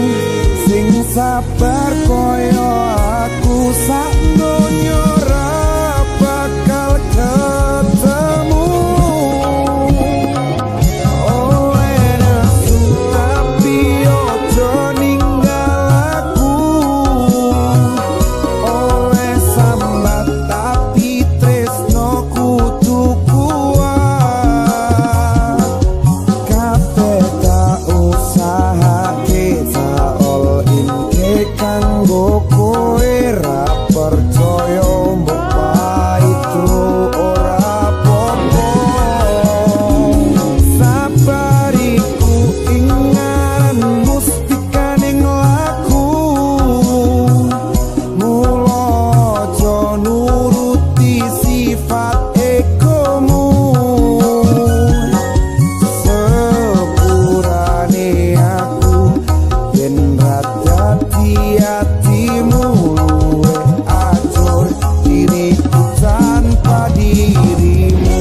sing sabar koyo aku sak donya ora bakal ketemu oleh nafsu tapi ojo ninggal aku oleh sambat tapi tresno kudu kuat kabeh tak usahake tak all in ke kanggo kowe ra percaya mbok paitu ora apa-apa sabariku ingaran mustikaning laku mula aja nuruti sifat egomu sepurane aku yen ra dadi atimu luwih acur diriku tanpa dirimu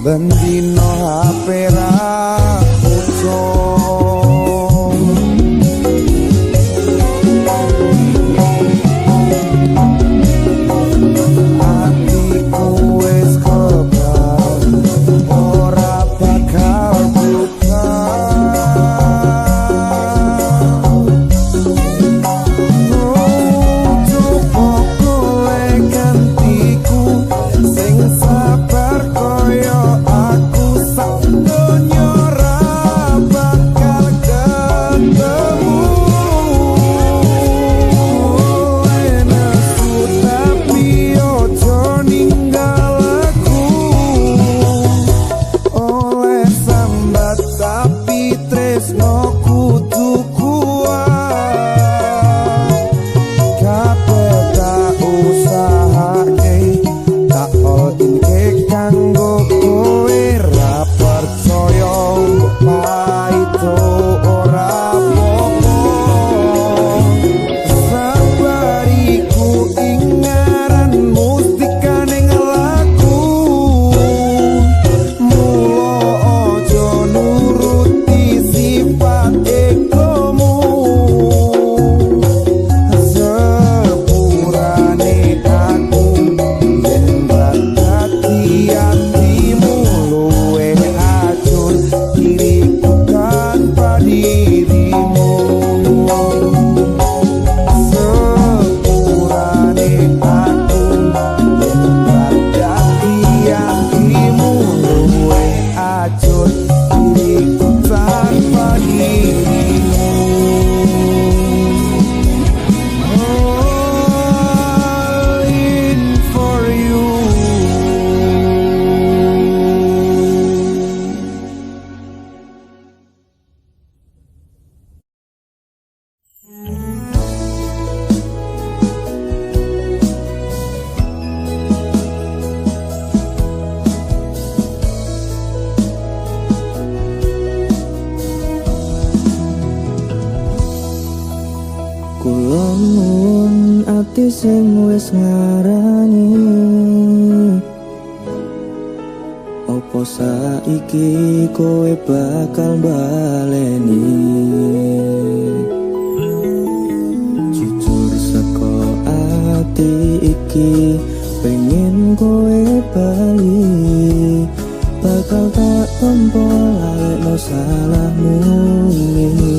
bendino HP ra ucul atiku wis kebak ora bakal buka coba golek gantiku sing sabar koyo aku sak donya ra bakal ketemu enakku tapi ojo ninggal aku oleh sambat tapi tresno kudu kuat kabeh tak usahake tak all in ke ati sing wis ngarani. Opo saiki kowe bakal baleni? Jujur saka ati iki pengen kowe bali, bakal tak tompo lalekno salahmu ini.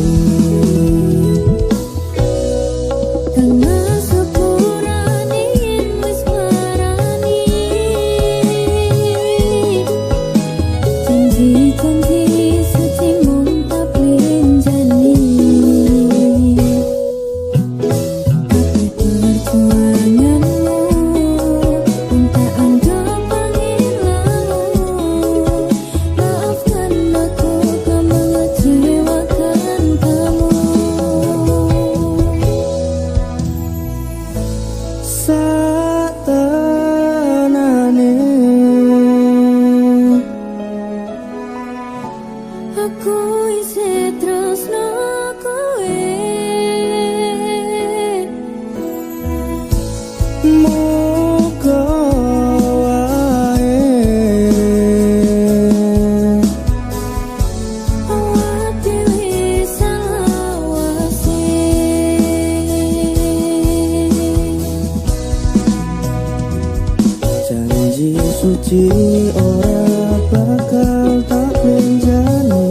Suci ora bakal tak benjani,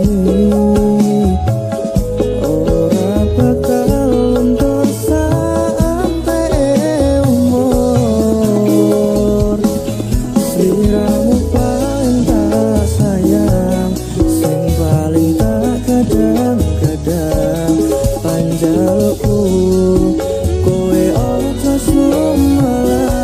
ora bakal luntur sampai umur. Sliramu paling tak sayang, sing paling tak kadang-kadang. Panjalukku kowe ojo sumelang.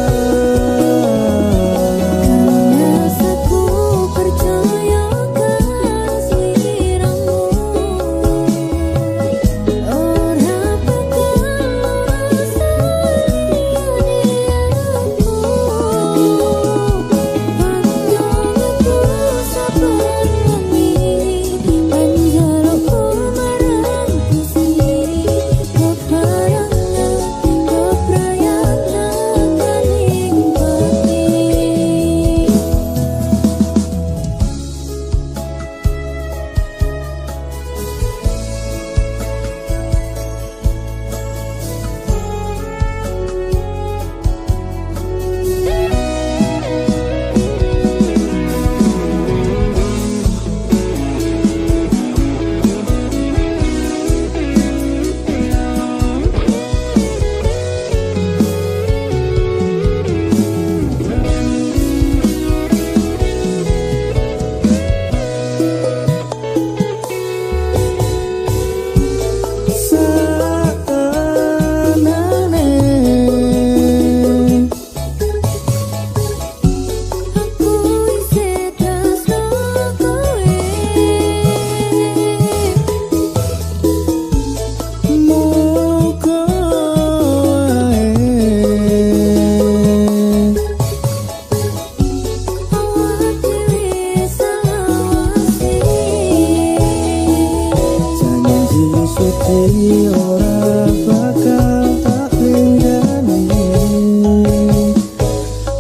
Suci ora bakal tak benjani,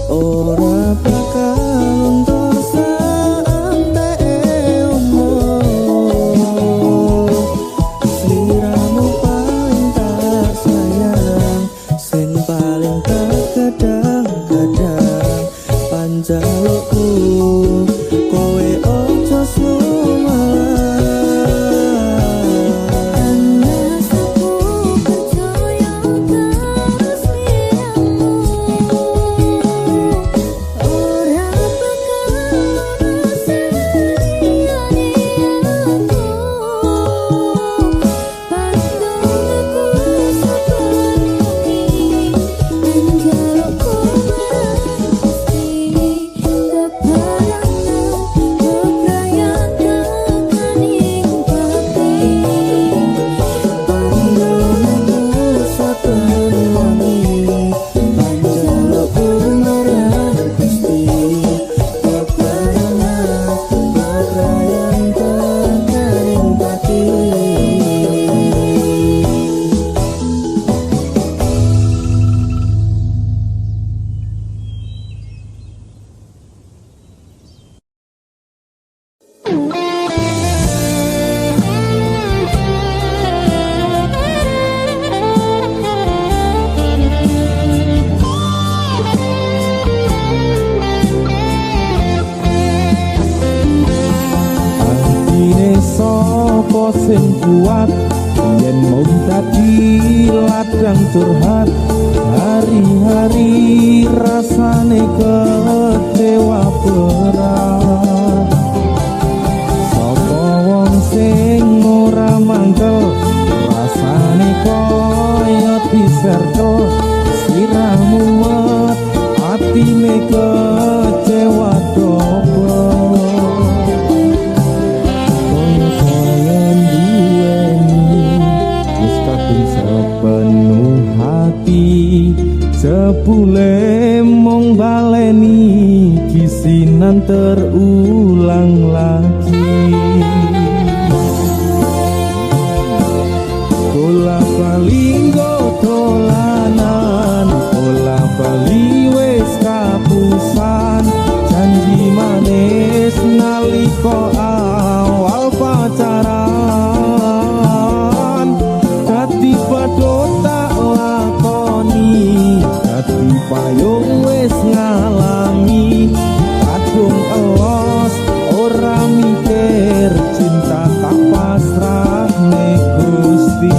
ora bakal luntur sampai umur. Sliramu paling tak sayang, sing paling tak kadang-kadang. Panjalukku kowe ojo sumelang. Keparangan sing kuat yen mau dadi ladang curhat hari-hari rasane kecewa berat sapa wong sing ora mangkel rasane koyo diserkel siramu mat atine kecewa dobel sepenuh hati sepule mong baleni kisinan terulang lagi bola bali dolanan bola bali wis kapusan janji manis nalika awal pacaran dadi padha tak lakoni dadi payung wis ngalami kadung elos ora mikir cinta tak pasrah nek Gusti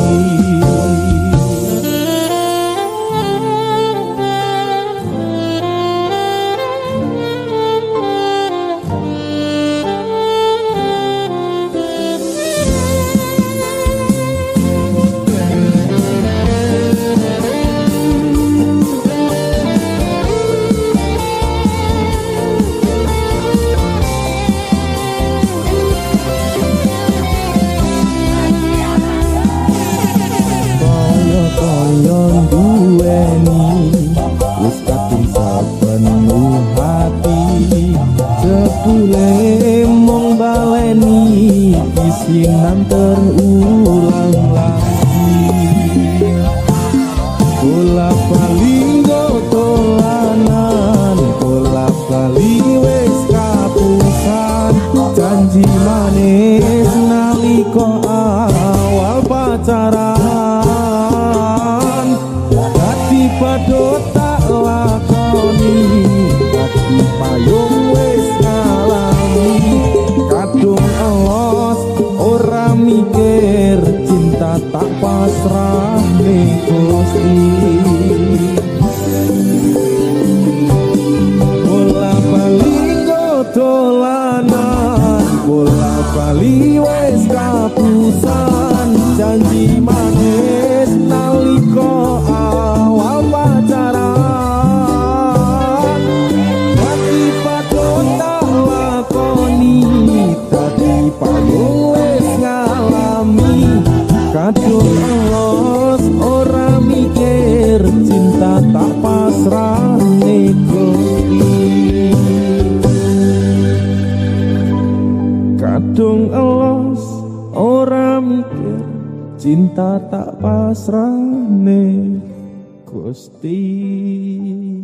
koyon duweni wis kadung sepenuh hati sepule mong baleni kisinan terulang lagi bola bali dolanan bola bali wis kapusan janji manis nalika awal pacaran padha tak lakoni dadi payung wis ngalami kadung elos ora mikir cinta tak pasrah ning Gusti bola bali dolanan bola bali wis kapusan janji manis nalika awal pacaran dadi padha tak lakoni dadi payung wis ngalami kadung elos ora mikir cinta tak pasrah nek kadung elos ora mikir cinta tak pasrah nek Gusti.